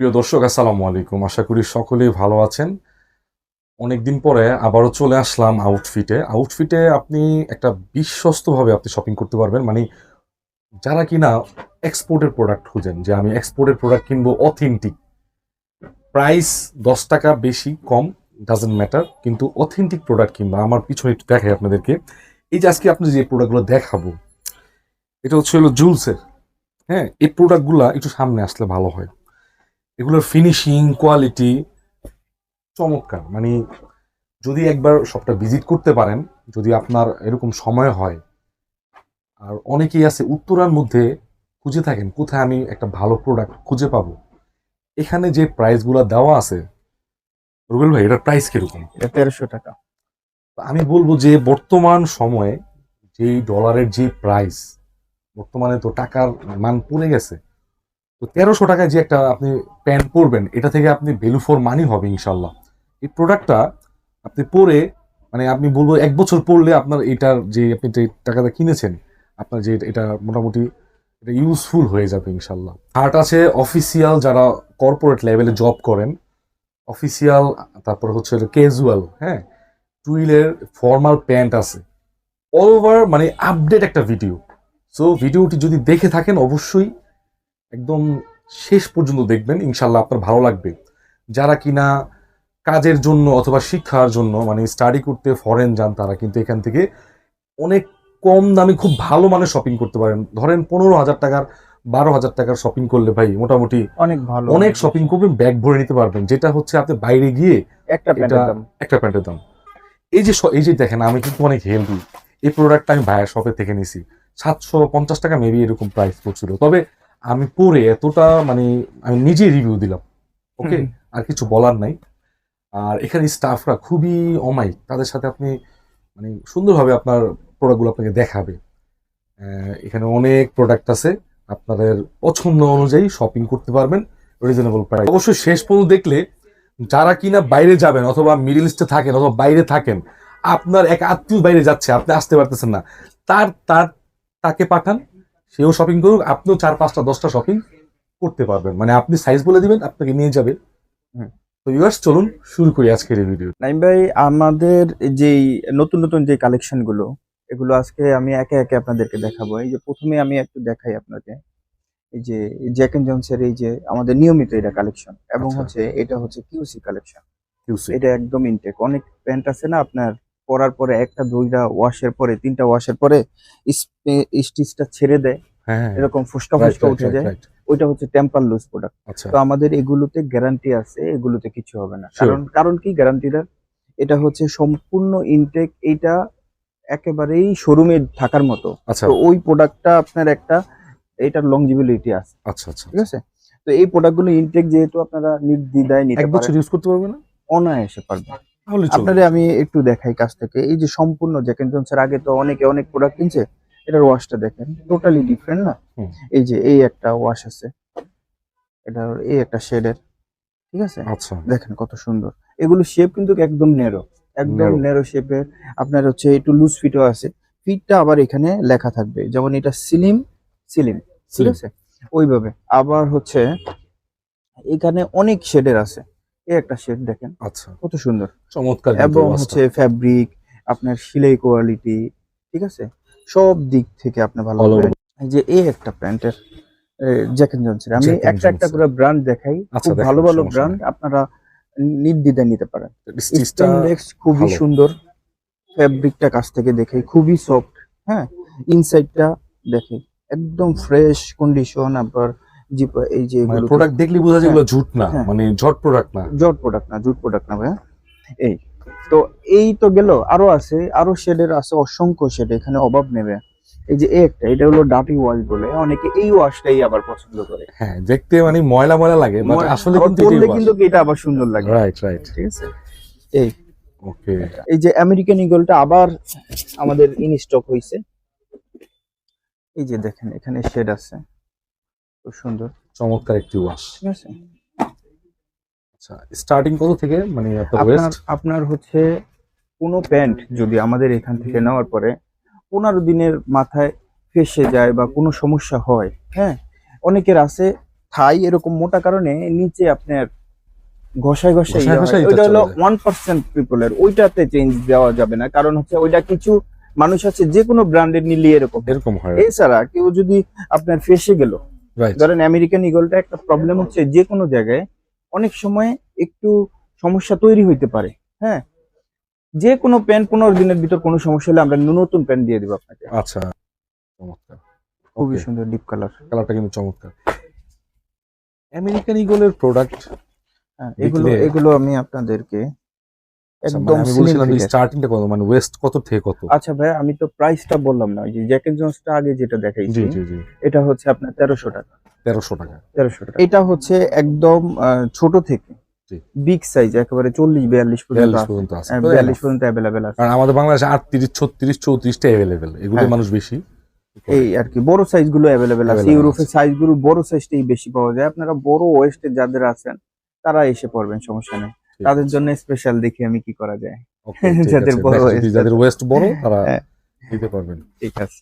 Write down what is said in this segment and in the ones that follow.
প্রিয় দর্শক, আসসালামু আলাইকুম। আশা করি সকলেই ভালো আছেন। অনেকদিন পরে আবারও চলে আসলাম আউটফিটে আপনি একটা বিশ্বস্তভাবে আপনি শপিং করতে পারবেন। মানে যারা কিনা এক্সপোর্টের প্রোডাক্ট খুঁজেন, যে আমি এক্সপোর্টের প্রোডাক্ট কিনবো অথেন্টিক, প্রাইস 10 টাকা বেশি কম ডাজন্ট ম্যাটার, কিন্তু অথেন্টিক প্রোডাক্ট কিনবো। আমার পিছনে একটু দেখাই আপনাদেরকে। এই যে আজকে আপনি যে প্রোডাক্টগুলো দেখাবো, এটা হলো জুলসের। হ্যাঁ, এই প্রোডাক্টগুলা একটু সামনে আসলে ভালো হয়। এগুলোর ফিনিশিং কোয়ালিটি চমৎকার। মানে যদি একবার শপটা ভিজিট করতে পারেন, যদি আপনার এরকম সময় হয়। আর অনেকেই আছে উত্তরার মধ্যে খুঁজে থাকেন কোথায় আমি একটা ভালো প্রোডাক্ট খুঁজে পাবো। এখানে যে প্রাইসগুলো দেওয়া আছে, রুবেল ভাই, এটার প্রাইস কিরকম? এটা 1300 টাকা। আমি বলবো যে বর্তমান সময়ে যেই ডলারের যে প্রাইস, বর্তমানে তো টাকার মান পড়ে গেছে। তো 1300 টাকায় যে একটা আপনি প্যান্ট পরবেন, এটা থেকে আপনি ভ্যালু ফর মানি হবে ইনশাল্লাহ। এই প্রোডাক্টটা আপনি পরে, মানে আপনি বলবো 1 বছর পরলে আপনার এটার যে আপনি যে টাকাটা কিনেছেন, আপনার যে এটা মোটামুটি এটা ইউজফুল হয়ে যাবে ইনশাল্লাহ। হার্ট আছে অফিসিয়াল, যারা কর্পোরেট লেভেলে জব করেন, অফিসিয়াল। তারপর হচ্ছে ক্যাজুয়াল, হ্যাঁ, টুইলের ফর্মাল প্যান্ট আছে। অল ওভার মানে আপডেট একটা ভিডিও। সো ভিডিওটি যদি দেখে থাকেন, অবশ্যই একদম শেষ পর্যন্ত দেখবেন, ইনশাল্লাহ আপনার ভালো লাগবে। যারা কিনা কাজের জন্য অথবা শিক্ষার জন্য মানে স্টাডি করতে ফরেন যান, তারা কিন্তু এখান থেকে অনেক কম দামে খুব ভালো মানের শপিং করতে পারেন। ধরেন 15,000 টাকার 12,000 টাকার শপিং করলে ভাই মোটামুটি অনেক ভালো, অনেক অনেক শপিং বেশি। করবেন, ব্যাগ ভরে নিতে পারবেন, যেটা হচ্ছে আপনি বাইরে গিয়ে একটা এটা প্যান্টের দাম। একটা প্যান্টের দাম। এই যে দেখেন, আমি কিন্তু অনেক হেলদি। এই প্রোডাক্টটা আমি ভাইয়ের শপের থেকে নিছি, 750 টাকা মেবি এরকম প্রাইস পড়ছিল। তবে আমি পরে এতটা মানে আমি নিজে রিভিউ দিলাম। ওকে, আর কিছু বলার নাই। আর এখানে স্টাফরা খুবই অমায়িক, তাদের সাথে আপনি মানে সুন্দরভাবে আপনার প্রোডাক্টগুলো আপনাকে দেখাবে। এখানে অনেক প্রোডাক্ট আছে, আপনাদের পছন্দ অনুযায়ী শপিং করতে পারবেন রিজনেবল প্রাইস। অবশ্যই শেষ পর্যন্ত দেখলে, যারা কিনা বাইরে যাবেন অথবা মিডল ইস্টে থাকেন অথবা বাইরে থাকেন, আপনার এক আত্মীয় বাইরে যাচ্ছে, আপনি আসতে পারতেছেন না, তার তার তাকে পাঠান, সেও শপিং করুক, আপনিও 4, 5, 10টা শপিং করতে পারবেন। মানে আপনি সাইজ বলে দিবেন, আপনাকে নিয়ে যাবে। হুম। তো ভিউয়ার্স, চলুন শুরু করি আজকের এই ভিডিও। নাইম ভাই, আমাদের যেই নতুন নতুন যে কালেকশন গুলো, এগুলো আজকে আমি একে একে আপনাদেরকে দেখাবো। এই যে প্রথমে আমি একটু দেখাই আপনাকে। এই যে জ্যাক এন্ড জনসের এই যে আমাদের নিয়মিত এটা কালেকশন, এবং আচ্ছা, হচ্ছে এটা হচ্ছে কিউসি কালেকশন। কিউসি। এটা একদম ইনটেক। অনেক প্যান্ট আছে না আপনার, পরার পরে একটা দুইটা ওয়াশের পরে তিনটা ওয়াশের পরে স্টিচটা ছেড়ে দেয়, হ্যাঁ, হ্যাঁ, এরকম ফুসকা রাইট, ফুসকা রাইট, উঠে রাইট, যায়। রাইট। ওইটা হচ্ছে টেম্পার লুজ প্রোডাক্ট। আচ্ছা, তো আমাদের এগুলোতে গ্যারান্টি আছে, এগুলোতে কিছু হবে না। শিওর। কারণ কারণ কি গ্যারান্টিটা? এটা হচ্ছে সম্পূর্ণ ইনটেক। এইটা একেবারেই শোরুমে থাকার মতো। আচ্ছা, তো ওই প্রোডাক্টটা আপনার একটা, এটার লংজিবিলিটি আছে। আচ্ছা, আচ্ছা, ঠিক আচ্ছা। আছে? তো এই প্রোডাক্টগুলো ইনটেক যেহেতু আপনারা নির্দ্বিধায় নিতে 1 বছর পারেন, ইউজ করতে পারবে না? অনায়াসে পারবেন। তাহলে চলবে। আপনারে আমি একটু দেখাই কাছ থেকে। এই যে সম্পূর্ণ জ্যাক এন্ড জোনসের, আগে তো অনেকে অনেক প্রোডাক্ট কিনছে, এটার ওয়াশটা দেখেন টোটালি ডিফারেন্ট না? হুম। এই যে এই একটা ওয়াশ আছে, এটার এই একটা শেডের, ঠিক আছে? আচ্ছা, দেখেন কত সুন্দর। এগুলো শেপ কিন্তু একদম ন্যারো, একদম ন্যারো। ন্যারো শেপের। আপনার হচ্ছে একটু লুজ ফিটও আছে। ফিটটা আবার এখানে লেখা থাকবে, যেমন এটা সিলিম, সিলিম, ঠিক স্লিম। আছে? ওইভাবে। আবার হচ্ছে এখানে অনেক শেডের আছে। এই একটা শেড দেখেন আচ্ছা, কত সুন্দর। চমৎকার কিন্তু এবং এই ওয়াচটা। হচ্ছে ফ্যাব্রিক, আপনার সেলাই কোয়ালিটি, ঠিক আছে? সব দিক থেকে আপনি ভালো অল পাবেন। ওভার। এই যে এই একটা প্যান্টের জ্যাক এন্ড জনসের, আমি জ্যাক এন্ড একটা একটা জোনসের। করে ব্র্যান্ড দেখাই। আচ্ছা, খুব ভালো দেখেন, ভালো সমস্যা ব্র্যান্ড, নাই। আপনারা নির্দ্বিধায় নিতে পারেন। স্টিচটা স্পেনডেক্স খুবই ভালো। সুন্দর, ফ্যাব্রিকটা কাছ থেকে দেখে খুবই সফট। হ্যাঁ, ইনসাইডটা দেখে একদম ফ্রেশ কন্ডিশন। আবার এই যে মানে এগুলোতে, প্রোডাক্ট দেখলে বোঝা যায় হ্যাঁ এগুলো ঝুট না, হ্যাঁ, মানে ঝট প্রোডাক্ট না। জট প্রোডাক্ট না, জুট প্রোডাক্ট না ভাইয়া। এই তো, এই তো গেল, আরো আছে, আরো শেডের আছে, অসংখ্য শেড, এখানে অভাব নেবে। এই যে এই একটা, এটা হলো ডার্টি ওয়াশ বলে, অনেকে এই ওয়াশটাই আবার পছন্দ করে। হ্যাঁ, দেখতে মানে ময়লা ময়লা লাগে, বাট আসলে আবার কিন্তু এটাই পরলে ওয়াশ। কিন্তু এটা আবার সুন্দর লাগে। Right, right. ঠিক আছে? এই ওকে। এই যে আমেরিকান ইগলটা আবার আমাদের ইন স্টক হয়েছে। এই যে দেখেন এখানে শেড আছে, খুব সুন্দর। চমৎকার একটি ওয়াশ। ঠিক আছে? আচ্ছা, স্টার্টিং কত থেকে মানে আপনার আপনার ওয়েস্ট? আপনার হচ্ছে কোনো প্যান্ট যদি আমাদের এখান থেকে নেওয়ার পরে 15 দিনের মাথায় ফেঁসে যায় বা কোনো সমস্যা হয়, হ্যাঁ, অনেকের আছে থাই এরকম মোটা কারণে নিচে আপনার ঘষায় ঘষায় ঘষায় ঘষায় এটা ওইটা হলো চলে যায়। 1% পিপলের, ওইটাতে চেঞ্জ দেওয়া যাবে না, কারণ হচ্ছে ওইটা কিছু মানুষ আছে যে কোনো ব্র্যান্ডের নিলে এরকম। এরকম হয়, এছাড়া কেউ যদি আপনার ফেসে গেল, রাইট। ধরেন আমেরিকান ইগলটা একটা প্রবলেম হচ্ছে যে কোনো জায়গায় অনেক সময় একটু সমস্যা তৈরি হইতে পারে। হ্যাঁ, যে কোনো প্যান্ট 15 দিনের ভিতর কোনো সমস্যা হলে আমরা নতুন প্যান্ট দিয়ে দিব আপনাকে। আচ্ছা, চমৎকার, খুবই সুন্দর ডিপ কালার। কালারটা কিন্তু চমৎকার। আমেরিকান ইগলের প্রোডাক্ট এগুলো দেখলে- এগুলো আমি আপনাদেরকে একদম আমি slim বলছিলাম figure। স্টার্টিংটা কত, মানে ওয়েস্ট কত থেকে কত? আচ্ছা ভাই, আমি তো প্রাইসটা বললাম না, ওই যে জ্যাক এন্ড জোন্সটা আগে যেটা দেখাইছি, জি জি জি, এটা হচ্ছে আপনার 1300 টাকা। 1300 টাকা। 1300 টাকা। এটা হচ্ছে একদম ছোট থেকে জি। বিগ সাইজ একেবারে 40-42 পর্যন্ত 42 আছে। পর্যন্ত আছে। 42 পর্যন্ত অ্যাভেলেবেল আছে। কারণ আমাদের বাংলাদেশে 38, 36, 34টা অ্যাভেলেবেল, এগুলো হ্যাঁ। মানুষ বেশি। এই আর কি বড় সাইজ গুলো অ্যাভেলেবেল আছে। Available ইউরোপের আছে। সাইজ গুলো বড় সাইজটাই বেশি পাওয়া যায়। আপনারা বড় ওয়েস্টে যাদের আছেন তারা এসে পড়বেন, সমস্যা নেই। ঠিক তাদের আছে। জন্য স্পেশাল দেখি আমি কি করা যায়। Okay, ঠিক যাদের আছে। বড় দেখা যদি waist যাদের আছে। ওয়েস্ট বড় তারা হ্যাঁ। দিতে পারবেন। ঠিক আছে।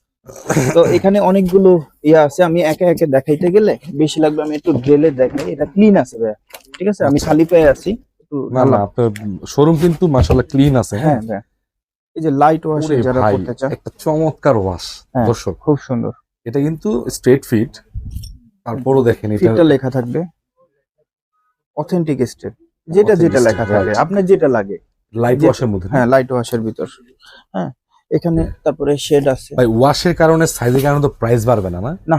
তো এখানে অনেকগুলো ইয়া আছে, আমি একে একে দেখাইতে গেলে বেশি লাগবে, আমি একটু ঢেলে দেখাই। এটা ক্লিন আছে ভাইয়া, ঠিক আছে? আমি আচ্ছা। খালি পায়ে আছি একটু না না, আপনার শোরুম কিন্তু মাশাআল্লাহ ক্লিন আছে। হ্যাঁ ভাইয়া, এই যে লাইট ওয়াশে ওরে যারা ভাই, করতে চায়, একটা চমৎকার ওয়াশ। হ্যাঁ, দর্শক, খুব সুন্দর। এটা কিন্তু স্ট্রেট ফিট, তারপরও দেখেন এটা ফিটটা লেখা থাকবে অথেন্টিক স্টেট, যেটা Authentic যেটা লেখা state, থাকে right. আপনার যেটা লাগে। লাইট যে- ওয়াশের মধ্যে। হ্যাঁ, লাইট ওয়াশের ভিতর। হ্যাঁ, এখানে তারপরে শেড আছে। ভাই ওয়াশের কারণে, সাইজের কারণে তো প্রাইস বাড়বে না? না,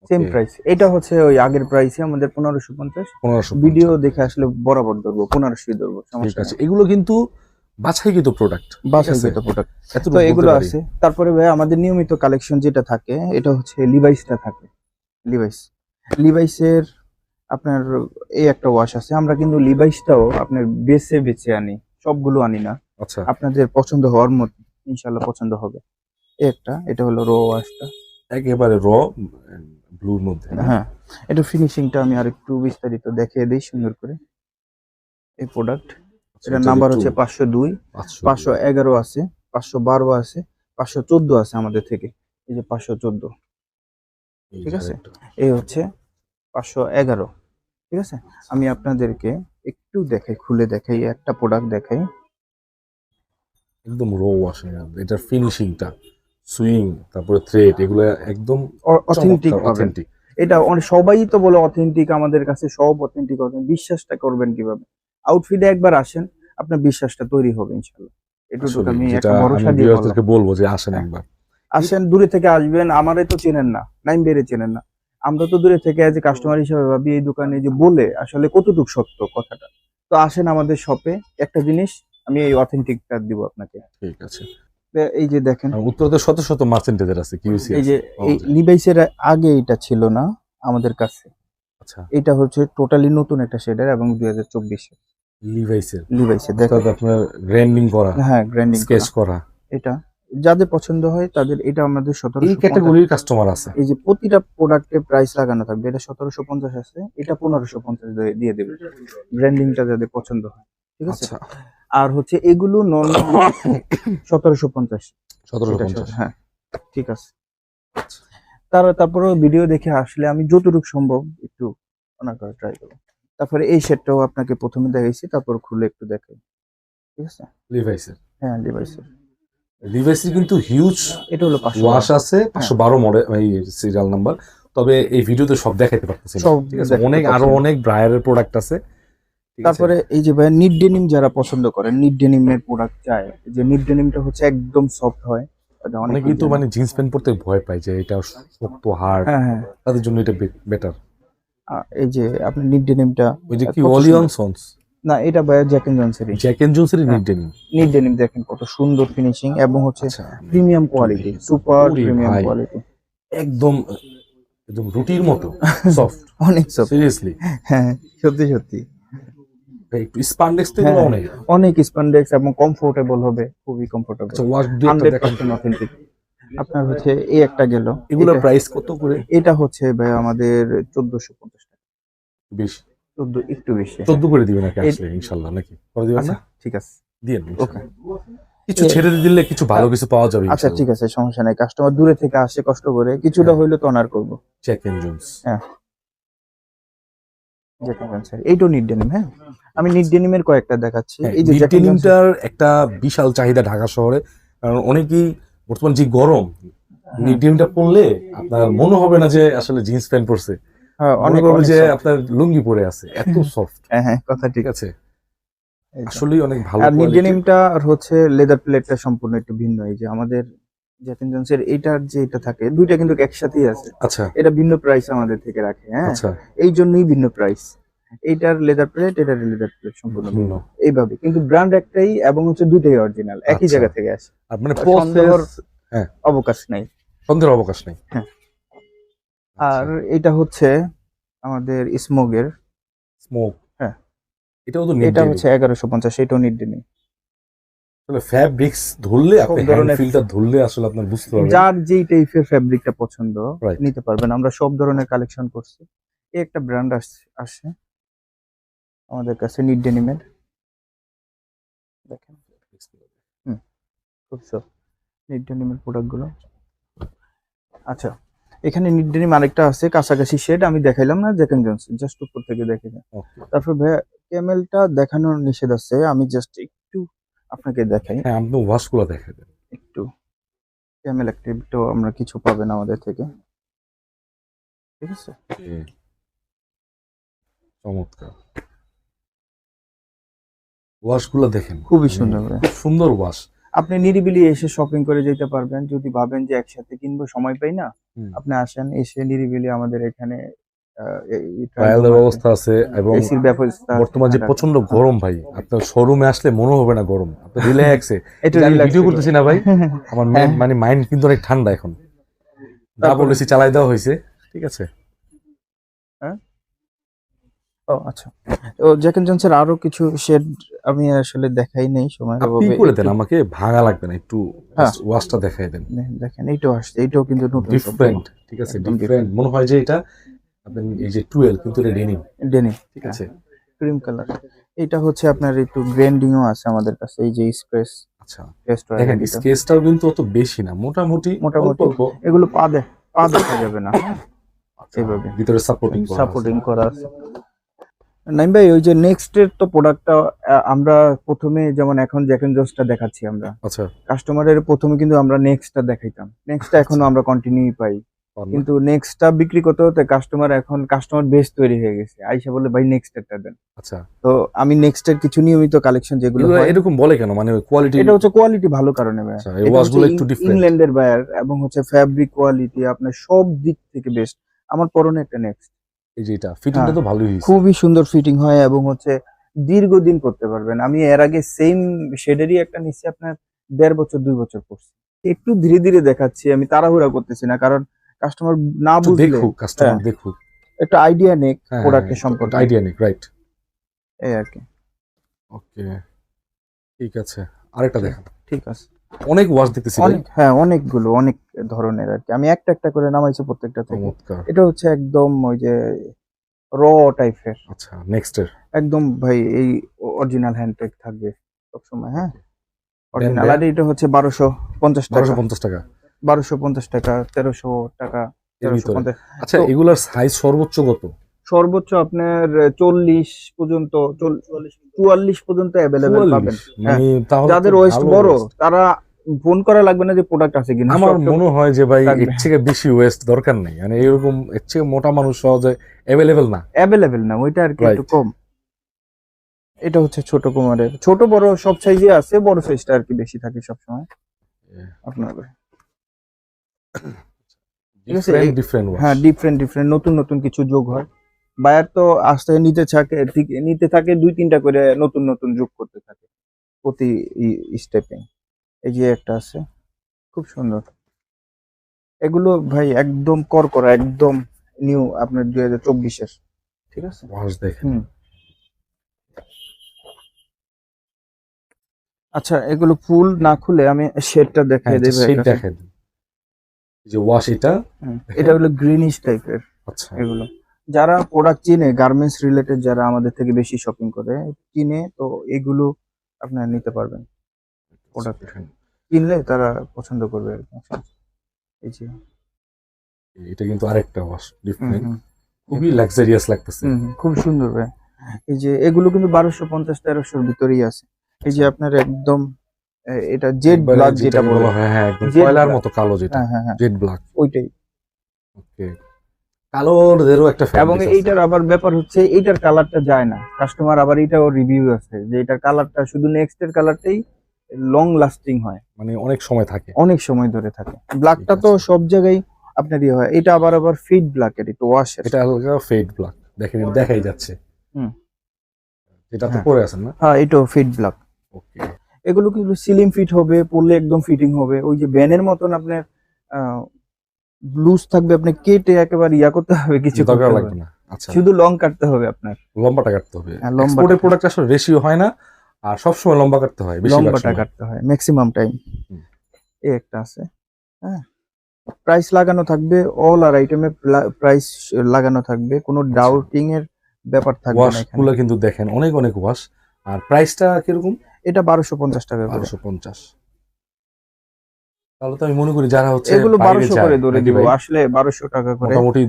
সেম Okay, প্রাইস। এটা হচ্ছে ওই আগের প্রাইসে আমাদের 1550। 1550। ভিডিও দেখে আসলে বরাবর ধরবো, 1500 ধরবো, ঠিক সমস্যা আছে। নেই। এগুলো কিন্তু বাছাইকৃত প্রোডাক্ট, বাছাইকৃত প্রোডাক্ট। এতটুকু তো বলতে এগুলো পারি। আছে। তারপরে ভাই আমাদের নিয়মিত কালেকশন যেটা থাকে এটা হচ্ছে লিভাইসটা থাকে। লিভাইসের আপনার এই একটা ওয়াশ আছে। আমরা কিন্তু লিভাইসটাও আপনার বেছে বেছে আনি, সবগুলো আনি না। আচ্ছা, আপনাদের পছন্দ হওয়ার মতো ইনশাল্লাহ পছন্দ হবে। এই একটা, এটা হলো রো ওয়াশটা। একেবারে র ব্লুর মধ্যে। হ্যাঁ, এটা ফিনিশিংটা আমি আরেকটু বিস্তারিত দেখিয়ে দিই সুন্দর করে। এই প্রোডাক্ট, এটার নাম্বার হচ্ছে 502, 511 আছে, 512 আছে, 514 আছে আমাদের থেকে। এই যে 514, ঠিক আছে? এই হচ্ছে 511, ঠিক আছে? আমি আপনাদেরকে একটু দেখাই, খুলে দেখাই, একটা প্রোডাক্ট দেখাই। একদম র ওয়াশিং, এটার ফিনিশিংটা, সুইং, তারপরে থ্রেড, এগুলো একদম অথেন্টিক পাবেন। অথেন্টিক। এটা সবাই তো বলে অথেন্টিক, আমাদের কাছে সব অথেন্টিক। বিশ্বাসটা করবেন কিভাবে? আউটফিটে একবার আসেন, আপনার বিশ্বাসটা তৈরি হবে ইনশাল্লাহ। এটুকু আমি যেটা একটা আমি ভরসা দিয়ে বললাম। ভিউয়ারদেরকে বলবো যে আসেন হ্যাঁ। একবার। আসেন, দূরে থেকে আসবেন, আমারে তো চেনেন না, নাইম বেড়ে চেনেন না। আমরা তো দূরে থেকে এজ এ কাস্টমার হিসেবে ভাবি এই দোকানে যে বলে আসলে কতটুকু সত্য কথাটা। তো আসেন আমাদের শপে, একটা জিনিস আমি এই অথেন্টিকটা দিব আপনাকে। ঠিক আছে। এই যে দেখেন, আর উত্তরতে শত শত মার্চেন্টেজের আছে, কিউসি এই যে এই লিভাইসের আগে এটা ছিল না আমাদের কাছে। আচ্ছা, এটা হচ্ছে টোটালি নতুন একটা শেডার এবং 2024 লিভাইসের লিভাইসের দেখেন। অর্থাৎ আপনার গ্র্যান্ডিং করা, হ্যাঁ, গ্র্যান্ডিং স্কেচ করা, এটা যাদের পছন্দ হয় তাদের, এটা আমাদের এই 1750। ক্যাটাগরির কাস্টমার আছে। এই যে প্রতিটা প্রোডাক্টে প্রাইস লাগানো থাকবে। এটা 1750 আছে, এটা 1550 দিয়ে দেবে। ব্র্যান্ডিংটা যাদের পছন্দ হয়, ঠিক আছে? আচ্ছা, আর হচ্ছে এগুলো নরমাল 1750। 1750। হ্যাঁ, ঠিক আছে। তারপরে ভিডিও দেখে আসলে আমি যতটুকু সম্ভব একটু অনা করে ট্রাই করব। তারপরে এই সেটটাও আপনাকে প্রথমে দেখাইছি, তারপর খুলে একটু দেখাই, ঠিক আছে? লিভাইসের হ্যাঁ, লিভাইসের লিভাইসের কিন্তু হিউজ এটা হলো 500 ওয়াশ আছে, 512 মডেল এই সিরিয়াল নাম্বার। তবে এই ভিডিওতে সব দেখাইতে পারতেছি না, সব ঠিক আছে? দেখাতে অনেক আরো পারছি না। অনেক ব্রায়ারের প্রোডাক্ট আছে, ঠিক আছে? তারপরে এই যে ভাই নিট ডেনিম যারা পছন্দ করেন, নিট ডেনিমের প্রোডাক্ট চায়, যে নিট ডেনিমটা হচ্ছে একদম সফট হয়। এটা অনেক অনেকেই তো মানে জিন্স প্যান্ট পরতে ভয় পায় যে এটা শক্ত হার্ড, হ্যাঁ হ্যাঁ। তাদের জন্য এটা বেটার। এই যে আপনি নিট ডেনিমটা, ওই যে কি কত ওলিয়ন সুন্দর। সন্স, না, এটা ভাই জ্যাক এন্ড জনসেরই জ্যাক এন্ড জোনসের হ্যাঁ। NEET denim. নিট ডেনিম দেখেন কত সুন্দর ফিনিশিং এবং হচ্ছে আচ্ছা, প্রিমিয়াম কোয়ালিটি, সুপার ওরে প্রিমিয়াম ভাই। কোয়ালিটি, একদম একদম রুটির মতো সফট, অনেক সফট। সিরিয়াসলি। হ্যাঁ, সত্যি সত্যি। একটু স্পান্ডেক্স তো হ্যাঁ, অনেক। অনেক স্প্যান্ডেক্স এবং কমফোর্টেবল হবে, খুবই কমফোর্টেবল। আচ্ছা, ওয়াশ দুই একটা দেখান। 100% অথেন্টিক। আপনার হচ্ছে এই একটা গেল, এগুলোর প্রাইস কত করে? এটা হচ্ছে ভাই আমাদের 1450 টাকা। বেশি, 14 একটু বেশি। 14 করে দিবেন নাকি আসলে ইনশাআল্লাহ, নাকি করে দিবেন আচ্ছা, না? ঠিক আছে, দিয়েন ওকে। কিছু ছেড়ে দিলে কিছু ভালো কিছু পাওয়া যাবে আচ্ছা, ঠিক আছে, সমস্যা নাই। কাস্টমার দূরে থেকে আসে কষ্ট করে, কিছুটা হ্যাঁ। হইলে তো অনার করবো। Jack and Jones. হ্যাঁ। জ্যাক এন্ড জনসন এইটাও নিট ডেনিম। হ্যাঁ, আমি নিট ডেনিমের কয়েকটা দেখাচ্ছি। হ্যাঁ, এই যে নিট জ্যাক এন্ড জনসন, ডেনিমটার একটা বিশাল চাহিদা ঢাকা শহরে, কারণ অনেকেই বর্তমান যে গরম, নিট ডেনিমটা পরলে আপনার মনে হবে না যে আসলে জিন্স প্যান্ট পরছে, হ্যাঁ মনে অনেক করবে অনেক যে soft। আপনার লুঙ্গি পরে আছে, এত সফট। হ্যাঁ হ্যাঁ, কথা ঠিক ঠিক। আছে, এই যে। আসলেই অনেক ভালো আর নিট কোয়ালিটি। ডেনিমটা হচ্ছে লেদার প্লেটটা সম্পূর্ণ একটু ভিন্ন। এই যে আমাদের জ্যাক এন্ড জনসের এইটার যে এটা থাকে, দুইটা কিন্তু একসাথেই আছে। আচ্ছা এটা ভিন্ন প্রাইস আমাদের থেকে রাখে, হ্যাঁ, আচ্ছা, এই জন্যই ভিন্ন প্রাইস। এইটার লেদার প্লেট, এটার লেদার প্লেট সম্পূর্ণ ভিন্ন। ভিন্ন। এইভাবে কিন্তু ব্র্যান্ড একটাই এবং হচ্ছে দুইটাই অরিজিনাল, একই আচ্ছা। জায়গা থেকে আসে। আর মানে সন্দেহর প্রসেস, হ্যাঁ, অবকাশ নাই। সন্দেহের অবকাশ নেই। হ্যাঁ। আচ্ছা, আর এটা হচ্ছে আমাদের স্মোগের। স্মোক, হ্যাঁ, এটাও তো নিট এটা ডেনিম। হচ্ছে 1150, এটাও নিট ডেনিম। আসলে ফ্যাব্রিক্স ধরলে, সব আপনি হ্যান্ড ধরনের, ফিলটা ধরলে আসলে আপনার বুঝতে পারবেন। যার যেই টাইপের ফ্যাব্রিকটা পছন্দ রাইট। নিতে পারবেন। আমরা সব ধরনের কালেকশন করছি। এই একটা ব্র্যান্ড আসে আমাদের কাছে নিট ডেনিমের, দেখেন। হুম, খুব নিট ডেনিমের প্রোডাক্ট গুলো। আচ্ছা, এখানে নিট ডেনিম আরেকটা আছে কাছাকাছি শেড, আমি দেখাইলাম না জ্যাক এন্ড জনসন, জাস্ট উপর থেকে দেখে যান। ওকে। তারপর ভাইয়া ক্যামেলটা দেখানোর নিষেধ আছে, আমি জাস্ট একটু আপনাকে দেখাই। হ্যাঁ, আপনি ওয়াশগুলো দেখে দেন। একটু ক্যামেল অ্যাক্টিভটাও আমরা কিছু পাবেন আমাদের থেকে, ঠিক আছে। চমৎকার, ওয়াশগুলো দেখেন, খুবই মানে সুন্দর ভাইয়া। খুব সুন্দর ওয়াশ। আপনি নিরিবিলি এসে শপিং করে যেতে পারবেন। যদি ভাবেন যে একসাথে কিনবো, সময় পাই না, আপনি আসেন, এসে নিরিবিলি আমাদের এখানে ট্রায়াল এর ব্যবস্থা আছে, এবং এসির ব্যবস্থা আছে, বর্তমান যে ঠান্ডা। প্রচন্ড গরম ভাই, আপনার শোরুমে আসলে মনে হবে না গরম, আপনি রিল্যাক্সে। একটু আমি রিল্যাক্স ভিডিও করতেছি না ভাই, আমার হ্যাঁ। মানে মাইন্ড কিন্তু অনেক ঠান্ডা এখন, যা তারপরে বলেছি চালাই দেওয়া হয়েছে, ঠিক আছে। হ্যাঁ, ও আচ্ছা। ও জ্যাক এন্ড জনসের আরো কিছু শেড আমি আসলে দেখাই নেই সময়ের আপনি অভাবে। করে দেন, একটু আমাকে ভাঙা লাগবে না, একটু হ্যাঁ, ওয়াশটা দেখাই দেন। দেখেন এইটাও আসছে, এইটাও কিন্তু নতুন ডিফারেন্ট, ঠিক আছে, একদম ডিফারেন্ট মনে হয় যে এটা আপনি এই যে 12, কিন্তু এটা ডেনিম, ডেনিম, ঠিক আছে। Cream colour. এটা হচ্ছে আপনার একটু গ্রেন্ডিংও আছে আমাদের কাছে, এই যে স্প্রেস আচ্ছা, পেস্ট দেখেন স্কেচটাও কিন্তু অত বেশি না, মোটামুটি অল্প মোটামুটি অল্প। এগুলো পা দেখা যাবে না, আচ্ছা, এইভাবে ভিতরে সাপোর্টিং করা আছে। সাপোর্টিং করা আছে। নাইম ভাই, ওই যে নেক্সট এর তো প্রোডাক্টটা আমরা প্রথমে যেমন এখন জ্যাক এন্ড জোসটা দেখাচ্ছি আমরা আচ্ছা, কাস্টমারের, প্রথমে কিন্তু আমরা নেক্সটটা দেখাইতাম, নেক্সটটা এখনো আমরা কন্টিনিউ পাই। পারবে। কিন্তু নেক্সটটা বিক্রি করতে হতে কাস্টমার বেস তৈরি হয়ে গেছে, আইসা বলে ভাই নেক্সট এরটা দেন। আচ্ছা, তো আমি নেক্সট এর কিছু নিয়মিত কালেকশন যেগুলো এগুলো হয়, এরকম বলে কেন, মানে কোয়ালিটি? এটা হচ্ছে কোয়ালিটি ভালো কারণে ভাই। আচ্ছা, এই এটা হচ্ছে ওয়াশগুলো একটু ডিফারেন্ট। ইংল্যান্ডের বায়ার এবং হচ্ছে ফ্যাব্রিক কোয়ালিটি আপনার সব দিক থেকে বেস্ট। আমার পরনে একটা নেক্সট, এই যে এটা ফিটিংটা হ্যাঁ, তো ভালোই হয়েছে। খুবই সুন্দর ফিটিং হয় এবং হচ্ছে দীর্ঘদিন পরতে পারবেন। আমি এর আগে সেম শেডেরই একটা নিচ্ছি আপনার 1.5 বছর 2 বছর পরছি। একটু ধীরে ধীরে দেখাচ্ছি, আমি তাড়াহুড়া করতেছি না, কারণ কাস্টমার না একটু বুঝলে দেখুক, কাস্টমার হ্যাঁ, দেখুক। একটা আইডিয়া নেক হ্যাঁ, প্রোডাক্টের সম্পর্কে, আইডিয়া নেই, রাইট। এই আর কি। ওকে, ঠিক আছে, আরেকটা দেখেন। ঠিক আছে, অনেক ওয়াশ দেখতেছি ভাই। অনেক, হ্যাঁ অনেকগুলো, অনেক ধরনের আর কি। আমি একটা একটা করে নামাইছি প্রত্যেকটা থেকে। চমৎকার। এটা হচ্ছে একদম ওই যে র টাইপের, আচ্ছা, নেক্সট এর একদম ভাই এই অরিজিনাল হ্যান্ডটেক থাকবে সবসময়, হ্যাঁ অরিজিনাল। দেন আর এটা হচ্ছে 1250 টাকা, 1250 টাকা 1250 টাকা, 1300 টাকা, এর ভিতরে। 1350। আচ্ছা, তো এগুলার সাইজ সর্বোচ্চ কত? সর্বোচ্চ আপনার 40 পর্যন্ত, 44 পর্যন্ত অ্যাভেলেবেল 44? পাবেন। হ্যাঁ, মানে তাহলে যাদের তো ওয়েস্ট ভালো বড় waist। তারা ফোন করা লাগবে না যে প্রোডাক্ট আছে কিনা, আমার সব মনে হয় যে ভাই থাকবে। এর থেকে বেশি ওয়েস্ট দরকার নেই, মানে এরকম এর থেকে মোটা মানুষ সহজে অ্যাভেলেবেল না। অ্যাভেলেবেল না, ওইটা আর কি একটু রাইট। কম। এটা হচ্ছে ছোট কুমারের, ছোট বড় সব সাইজে আছে, বড় সাইজটা আর কি বেশি থাকে সবসময় আপনার। ঠিক আছে, ডিফারেন্ট ডিফারেন্ট ওয়াশ। হ্যাঁ ডিফারেন্ট নতুন নতুন কিছু যোগ হয়। বায়ার তো আস্তে নিতে থাকে 2-3টা করে নতুন নতুন যোগ করতে থাকে প্রতি স্টেপে। এই যে একটা আছে খুব সুন্দর, এগুলো ভাই একদম করকরা, একদম নিউ আপনার 2024-এর, ঠিক আছে। ওয়াশ দেখেন। হুম, আচ্ছা এগুলো ফুল না খুলে আমি শেডটা দেখিয়ে হ্যাঁ, দেবো সেই একটা। দেখেন, এই যে ওয়াশ এটা। এটা হলো গ্রিনিশ টাইপের। আচ্ছা, এগুলো যারা প্রোডাক্ট চিনে, গার্মেন্টস রিলেটেড যারা আমাদের থেকে বেশি শপিং করে কিনে, তো এগুলো আপনারা নিতে পারবেন। প্রোডাক্ট দেখেন, কিনলে তারা পছন্দ করবে আর কি। এই যে এটা কিন্তু আরেকটা ওয়াশ হুম ডিফারেন্ট। হুম খুবই লাক্সারিয়াস লাগতেছে। খুব সুন্দর ভাই। এই যে এগুলো কিন্তু 1250-1300 ভিতরেই আছে। এই যে আপনার একদম এটা জেড একবারে ব্ল্যাক যেটা যেটাকে বলে। বলা হয়, হ্যাঁ, একদম জেড কয়লার ব্ল্যাক। মতো কালো যেটা, হ্যাঁ হ্যাঁ হ্যাঁ, জেড ব্ল্যাক। ওইটাই। ওকে, কালোদেরও একটা এবং ফ্যাব্রিক আছে। এইটার আবার ব্যাপার হচ্ছে এইটার কালারটা যায় না, কাস্টমার আবার এটাও রিভিউ আছে যে এটার কালারটা শুধু নেক্সট এর কালারটাই লং লাস্টিং হয়, মানে অনেক সময় থাকে। অনেক সময় ধরে থাকে। ব্ল্যাকটা ঠিক তো আছে। সব জায়গায় আপনার ইয়ে হয়, এটা আবার ফিড ব্ল্যাক এর একটু ওয়াশের। এটা হালকা ফেড ব্ল্যাক, দেখেন এটা দেখাই যাচ্ছে। হুম। যেটা তো হ্যাঁ পরে আছেন না? হ্যাঁ, এটাও ফিড ব্ল্যাক। ওকে, এগুলো কিন্তু সিলিম ফিট হবে, পরলে একদম ফিটিং হবে, ওই যে ব্যানের মতন আপনার লুজ থাকবে, আপনি কেটে একেবারে ইয়া করতে হবে, কিছু করতে দরকার হবে লাগবে না। আচ্ছা, শুধু লং কাটতে হবে আপনার। লম্বাটা কাটতে হবে। হ্যাঁ, লম্বাটা। এক্সপোর্টের প্রোডাক্ট আসলে রেশিও হয় না, আর সবসময় লম্বা কাটতে হয় বেশিরভাগ লম্বাটা সময়। কাটতে হয় ম্যাক্সিমাম টাইম। হুম। এই একটা আছে। হ্যাঁ, প্রাইস লাগানো থাকবে, অল আর আইটেমে প্রাইস লাগানো থাকবে, কোনো আচ্ছা। ডাউটিং এর ব্যাপার থাকবে ওয়াশ না এখানে। গুলো কিন্তু দেখেন অনেক অনেক ওয়াশ। আর প্রাইসটা কিরকম? এটা 1250 টাকা করে। 1250। তাহলে তো আমি মনে করি যারা হচ্ছে এগুলো বাইরে 1200 যায় করে ধরে নাকি দিব, ভাই, আসলে 1200 টাকা করে মোটামুটি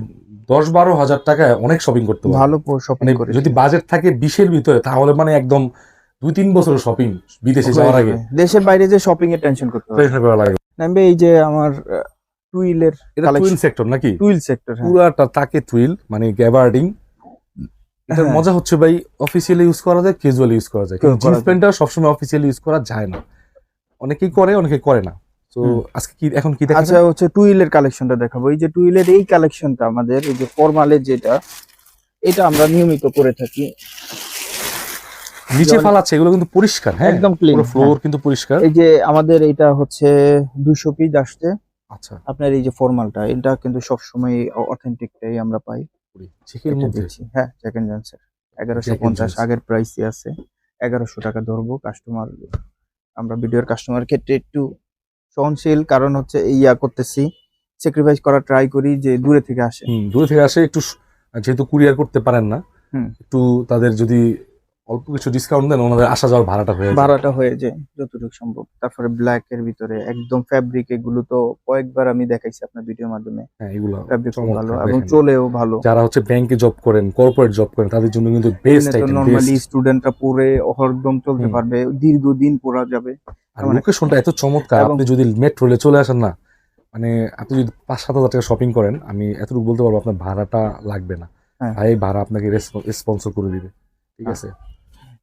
10-12 হাজার টাকায় অনেক শপিং করতে পারবে। ভালো শপিং মানে করে যদি বাজেট থাকে 20-এর ভিতরে, তাহলে মানে একদম 2-3 বছরের শপিং বিদেশে যাওয়ার আগে দেশের বাইরে যে শপিং এর টেনশন করতে হবে। টেনশন করা লাগে। নামবে এই যে আমার টুইলের এটা টুইল সেক্টর নাকি? Twill sector. হ্যাঁ পুরাটা তাকে টুইল, মানে গ্যাবার্ডিং। এটার হ্যাঁ। মজা হচ্ছে ভাই, অফিসিয়ালি ইউজ করা যায়, ক্যাজুয়ালি ইউজ করা যায়, কিন্তু করা জিন্স যায়। প্যান্টটা সবসময় অফিসিয়ালি ইউজ করা যায় না। অনেকেই করে, অনেকে করে না। তো আজকে কি এখন কি দেখাচ্ছেন? আচ্ছা, হচ্ছে টুইলের কালেকশনটা দেখাবো। এই যে টুইলের এই কালেকশনটা আমাদের এই যে ফরমালের যেটা, এটা আমরা নিয়মিত করে থাকি। নিচে ফালাচ্ছে এগুলো কিন্তু পরিষ্কার, হ্যাঁ, একদম clean, পুরো ফ্লোর হ্যাঁ। কিন্তু পরিষ্কার। এই যে আমাদের এটা হচ্ছে 200 পিস আসছে। আচ্ছা, আপনার এই যে ফরমালটা, এটা কিন্তু সবসময় অথেন্টিকটাই আমরা পাই। চেকের এটা মধ্যে দিচ্ছি, হ্যাঁ, Jack and জনসের Jack and 1150 Jones। আগের প্রাইসই আছে। 1100 টাকা ধরবো। কাস্টমার, আমরা ভিডিওর কাস্টমার ক্ষেত্রে একটু সহনশীল, কারণ হচ্ছে ইয়া করতেছি, স্যাক্রিফাইস করা ট্রাই করি যে দূরে থেকে আসে। দূরে থেকে আসে একটু, যেহেতু কুরিয়ার করতে পারেন না, হুম। একটু তাদের যদি অল্প কিছু ডিসকাউন্ট দেন, ওনাদের আসা যাওয়ার ভাড়াটা হয়ে যায়। ভাড়াটা হয়ে যায় যতটুকু সম্ভব। তারপরে ব্ল্যাক এর ভিতরে একদম ফ্যাব্রিক, এগুলো তো কয়েকবার আমি দেখাইছি আপনার ভিডিওর মাধ্যমে। হ্যাঁ, এগুলো ফ্যাব্রিক খুব ভালো চমৎকার এবং দেখেন। চলেও ভালো। যারা হচ্ছে ব্যাংকে জব করেন, কর্পোরেট জব করেন, তাদের জন্য কিন্তু বেস্ট আইটেম, নরমালি বেস্ট। স্টুডেন্টরা পরে হরদম চলতে হুম। পারবে, দীর্ঘদিন পরা যাবে। আর এমন একটা লোকেশনটা এত চমৎকার, এবং আপনি যদি মেট্রো রেলে চলে আসেন না, মানে আপনি যদি 5-7 হাজার টাকা শপিং করেন, আমি এতটুকু বলতে পারবো আপনার ভাড়াটা লাগবে না। হ্যাঁ। ভাই ভাড়া আপনাকে স্পন্সর করে দিবে, ঠিক হ্যাঁ। আছে।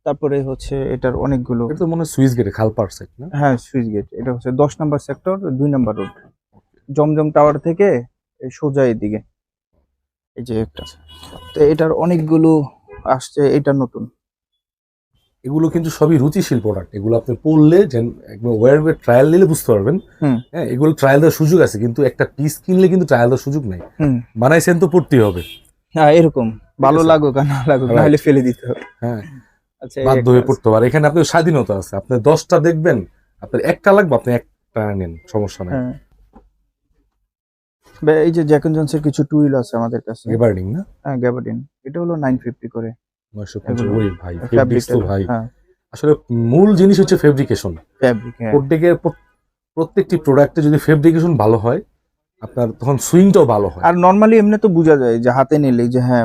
তারপরে হচ্ছে এটার অনেকগুলো। এটা তো মনে হয় সুইস গেটে খালপার সাইড না? হ্যাঁ, সুইচ গেট। এটা হচ্ছে 10 নম্বর সেক্টর, 2 নম্বর রোড, জমজম টাওয়ার থেকে এই সোজা এদিকে। এই যে একটা, তো এটার অনেকগুলো আসছে, এটা নতুন। এগুলো কিন্তু সবই রুচিশীল প্রোডাক্ট। এগুলো আপনি পড়লে যেন একদম ওয়্যার ট্রায়াল নিলে বুঝতে পারবেন। হুম। হ্যাঁ, এগুলো ট্রায়াল দেওয়ার সুযোগ আছে, কিন্তু একটা পিস কিনলে কিন্তু ট্রায়াল দেওয়ার সুযোগ নাই। হুম। বানাইছেন তো পড়তেই হবে। হ্যাঁ, এরকম ভালো আছে। লাগুক আর না লাগুক, Right. নাহলে ফেলে দিতে হবে। হ্যাঁ, আচ্ছা, এই বাধ্য একটা হয়ে আছে। পড়তে পারে। এখানে আপনার স্বাধীনতা আছে, আপনি 10টা দেখবেন, আপনার একটা লাগবে, আপনি একটা নেন, সমস্যা নাই। হ্যাঁ, এই যে জ্যাক এন্ড জনসের কিছু টুইল আছে আমাদের কাছে। গেবার্ডিং না? হ্যাঁ, গ্যাবার্ডিন। এটা হলো 950 করে 950। এগুলো। ওই ভাই, ফেব্রিক্স ফ্যাব্রিকটা, তো ভাই হ্যাঁ, আসলে মূল জিনিস হচ্ছে ফেব্রিকেশন। ফ্যাব্রিক, হ্যাঁ। প্রত্যেকটি প্রোডাক্টে যদি ফেব্রিকেশন ভালো হয়, আপনার তখন সুইংটাও ভালো হয়। আর নরমালি এমনি তো বোঝা যায় যে হাতে নিলে যে হ্যাঁ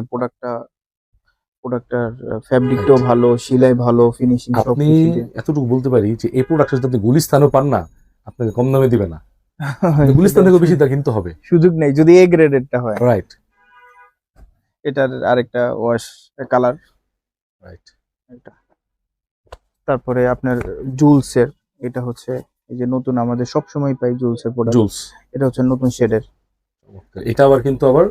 প্রোডাক্টটার ফ্যাব্রিকটাও Right. ভালো, সেলাই ভালো, ফিনিশিং সব আপনি কিছু দিয়ে। এতটুকু বলতে পারি যে এই প্রোডাক্টটা যদি আপনি গুলিস্তানও পান না, আপনাকে কম দামে দিবে না। গুলিস্তান থেকে বেশি তা কিনতে হবে। সুযোগ নেই যদি এ গ্রেডেরটা হয়। রাইট, এটার আরেকটা ওয়াশ কালার। রাইট। তারপরে আপনার জুলসের, এটা হচ্ছে এই যে নতুন, আমাদের সব সময় পাই জুলসের প্রোডাক্ট। জুলস, এটা হচ্ছে নতুন শেডের এটা আবার কিন্তু আবার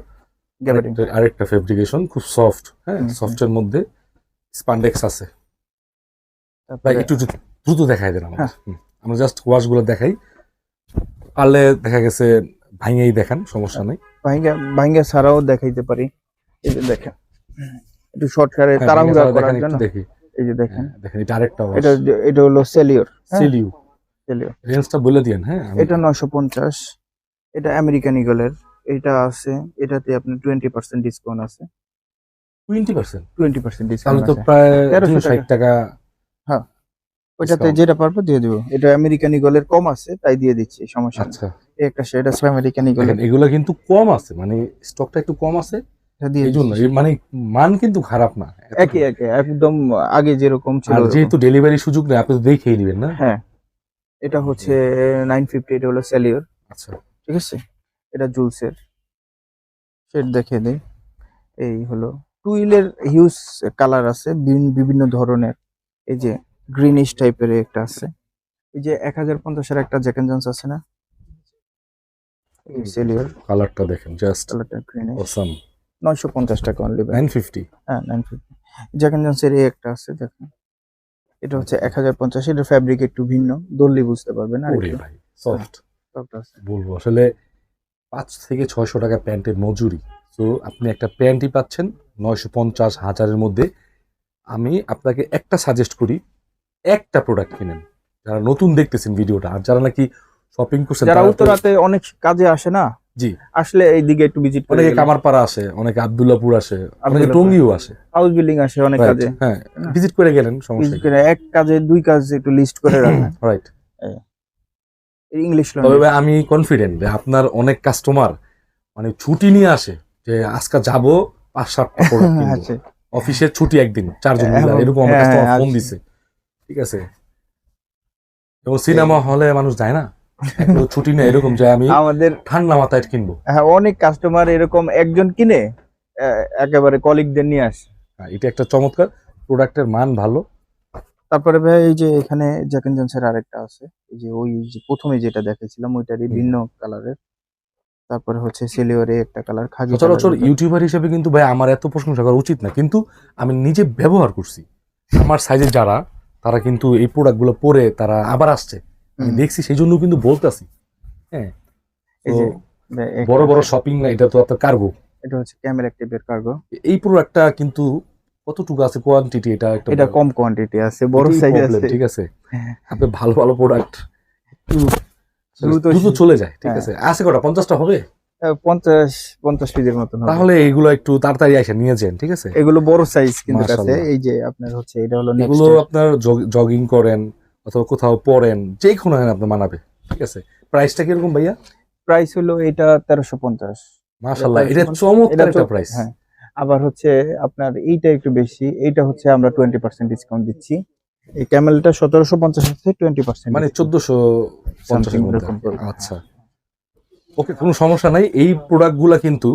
গ্যাবার্ডিন। আরেকটা ফেব্রিকেশন, খুব সফট। হ্যাঁ, হুম, সফটের মধ্যে স্পান্ডেক্স আছে। ভাই তারপরে একটু দ্রুত দেখাই দেন আমাদের। হ্যাঁ। আমরা জাস্ট ওয়াশ গুলো দেখাই, পারলে দেখা গেছে ভাঙেই দেখান, সমস্যা নাই। ভাঙ্গা ছাড়াও দেখাইতে পারি। এই যে দেখেন, একটু শর্টকারে হ্যাঁ, তাড়াহুড়া ভাঙা ছাড়া করার দেখেন, জন্য একটু দেখি। এই যে দেখেন, হ্যাঁ, দেখেন এটা আরেকটা ওয়াশ। এটা হলো সেলিওর। সেলিউ, সেলিওর। রেঞ্জটা বলে দিয়েন। হ্যাঁ, এটা 950। এটা আমেরিকান ইগলের। এটা আছে, এটাতে আপনার 20% ডিসকাউন্ট আছে। 20%? 20% তাহলে ডিসকাউন্ট তো আছে। প্রায় 1300 260 টাকা। হ্যাঁ, ওইটাতে discount। যেটা পারবো দিয়ে দিব। এটা আমেরিকান ইগলের কম আছে, তাই দিয়ে দিচ্ছি, সমস্যা নেই। আচ্ছা, এই একটা শেড আছে আমেরিকান ইগলের। দেখেন এগুলো কিন্তু কম আছে, মানে স্টকটা একটু কম আছে, এটা দিয়ে এই জন্য দিচ্ছি। মানে মান কিন্তু খারাপ না। একে একে একদম আগে যেরকম ছিল আর ওরকম। যেহেতু ডেলিভারি সুযোগ নেই, আপনি তো দেখেই দিবেন না? হ্যাঁ, এটা হচ্ছে 950, এটা হলো সেলিওর। আচ্ছা, ঠিক আছে, এটা জুলসের শেড দেখিয়ে দেই। এই হলো টুইলের হিউজ কালার আছে, বিভিন্ন ধরনের। এই যে গ্রিনিশ টাইপের একটা আছে, এই যে 1050 এর একটা জ্যাক এন্ড জন্স আছে না, এই সেলিওর কালারটা দেখেন জাস্ট কালারটা গ্রিনিশ। অসাম। 950 টাকা অনলি ভাই। 950। হ্যাঁ 950। জ্যাক এন্ড জন্সের এই একটা আছে দেখেন, এটা হচ্ছে 1050, এটার ফ্যাব্রিক একটু ভিন্ন, ধরলে বুঝতে পারবেন আর ওরে একটু ভাই সফট। soft আছে। বলবো আসলে 500 থেকে 600 টাকা প্যান্টের মজুরি, তো আপনি একটা প্যান্টই পাচ্ছেন 950 1000-এর মধ্যে। আমি আপনাকে একটা সাজেস্ট করি, একটা প্রোডাক্ট কিনেন যারা নতুন দেখতেছেন ভিডিওটা, আর যারা নাকি শপিং করছেন যারা তারা তো- উত্তরাতে অনেক কাজে আসে না, জি, আসলে এইদিকে একটু ভিজিট করে অনেকে কামারপাড়া আসে, অনেকে আব্দুল্লাহপুর আসে, অনেকে আব্দুল্লাহপুর। টঙ্গিও আসে। হাউস বিল্ডিং আসে অনেক Right, কাজে। হ্যাঁ, ভিজিট করে গেলেন, সমস্যা বিশেষ করে এক কাজে দুই কাজ একটু লিস্ট করে রাখেন। রাইট। ইংলিশ তবে ভাই আমি কনফিডেন্ট যে আপনার অনেক কাস্টমার মানে ছুটি নিয়ে আসে, যে আজকে যাব 5-7টা প্রোডাক্ট কিনবো, আছে। অফিসের ছুটি একদিন 4 জন মিলে, এবং- এরকম আমার হ্যাঁ, কাস্টমার হ্যাঁ, ফোন আছে। দিছে। ঠিক আছে, এবং সিনেমা হলে মানুষ যায় না, একটু ছুটি নেই, এরকম যে আমি আমাদের ঠান্ডা মাথায় কিনবো। হ্যাঁ, অনেক কাস্টমার এরকম একজন কিনে একেবারে কলিগদের নিয়ে আসে। হ্যাঁ, এটা একটা চমৎকার, প্রোডাক্টের মান ভালো। তারপরে ভাই এই যে এখানে জ্যাক এন্ড জনসের আরেকটা আছে, এই যে ওই যে প্রথমে যেটা দেখেছিলাম ওইটারই হুম। ভিন্ন কালারের। তারপরে হচ্ছে সিলিওরে একটা কালার, খাকি সচরাচর কালার। ইউটিউবার হিসেবে কিন্তু ভাই আমার এত প্রশংসা করা উচিত না, কিন্তু আমি নিজে ব্যবহার করছি, আমার সাইজে যারা, তারা কিন্তু এই প্রোডাক্টগুলো পরে তারা আবার আসছে, আমি দেখছি, সেই জন্য কিন্তু বলতাছি। হ্যাঁ, এই তো যে একটা বড় বড় আছে, শপিং না, এটা তো আপনার কার্গো। এটা হচ্ছে ক্যামেরা টিপের কার্গো। এই প্রোডাক্টটা কিন্তু কতটুকু আছে কোয়ান্টিটি, এটা একটা এটা কম কোয়ান্টিটি আছে, বড় এটাই সাইজ problem, আছে। ঠিক আছে, আপনি ভালো ভালো প্রোডাক্ট দ্রুত দ্রুত চলে যায়, ঠিক হ্যাঁ। আছে, আছে কটা 50টা হবে, 50 পিসের মতন হবে। তাহলে এগুলো একটু তাড়াতাড়ি এসে নিয়ে যান, ঠিক আছে। এগুলো বড় সাইজ কিন্তু আছে। মাশাআল্লাহ। এই যে আপনার হচ্ছে এটা হলো এগুলো নেক্সট। আপনার জগিং করেন অথবা কোথাও পড়েন, যে কোনো আপনার মানাবে, ঠিক আছে। প্রাইসটা কিরকম ভাইয়া? প্রাইস হলো এটা 1350। মাশাআল্লাহ, এটা 1350, চমৎকার এটা একটা প্রাইস। হ্যাঁ। আবার হচ্ছে আপনার এইটা একটু বেশি, এইটা হচ্ছে আমরা 20% ডিসকাউন্ট দিচ্ছি। এই ক্যামেলটা 1750 আছে, 20% মানে 1450 Something এর মধ্যে এরকম পড়বে। আচ্ছা, ওকে, কোনো সমস্যা নাই। এই প্রোডাক্টগুলা কিন্তু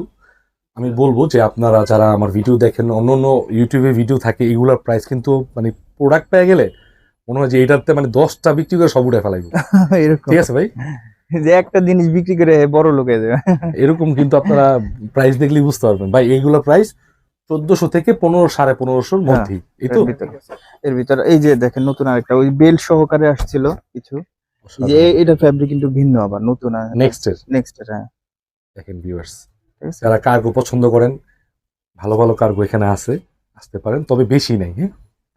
আমি বলবো যে আপনারা যারা আমার ভিডিও দেখেন, অন্য অন্য ইউটিউবে ভিডিও থাকে, এগুলোর প্রাইস কিন্তু মানে প্রোডাক্ট পেয়ে গেলে মনে হয় যে এটাতে মানে 10টা বিক্রি করে সব উঠে ফেলাইবো, এরকম ঠিক আছে ভাই। যে একটা জিনিস বিক্রি করে বড় লোক হয়ে যাবে। এরকম কিন্তু আপনারা প্রাইস দেখলেই বুঝতে পারবেন ভাই, এইগুলো প্রাইস 1400 থেকে 1500-1550 মধ্যেই, এই তো। এর ভিতরে এই যে দেখেন নতুন আরেকটা ওই বেল সহকারে আসছিল কিছু, এই যে এটা ফ্যাব্রিক কিন্তু ভিন্ন, আবার নতুন নেক্সট হ্যাঁ। দেখেন ভিউয়ার্স, ঠিক আছে? যারা কার্গো পছন্দ করেন, ভালো ভালো কার্গো এখানে আছে, আসতে পারেন, তবে বেশি নাই।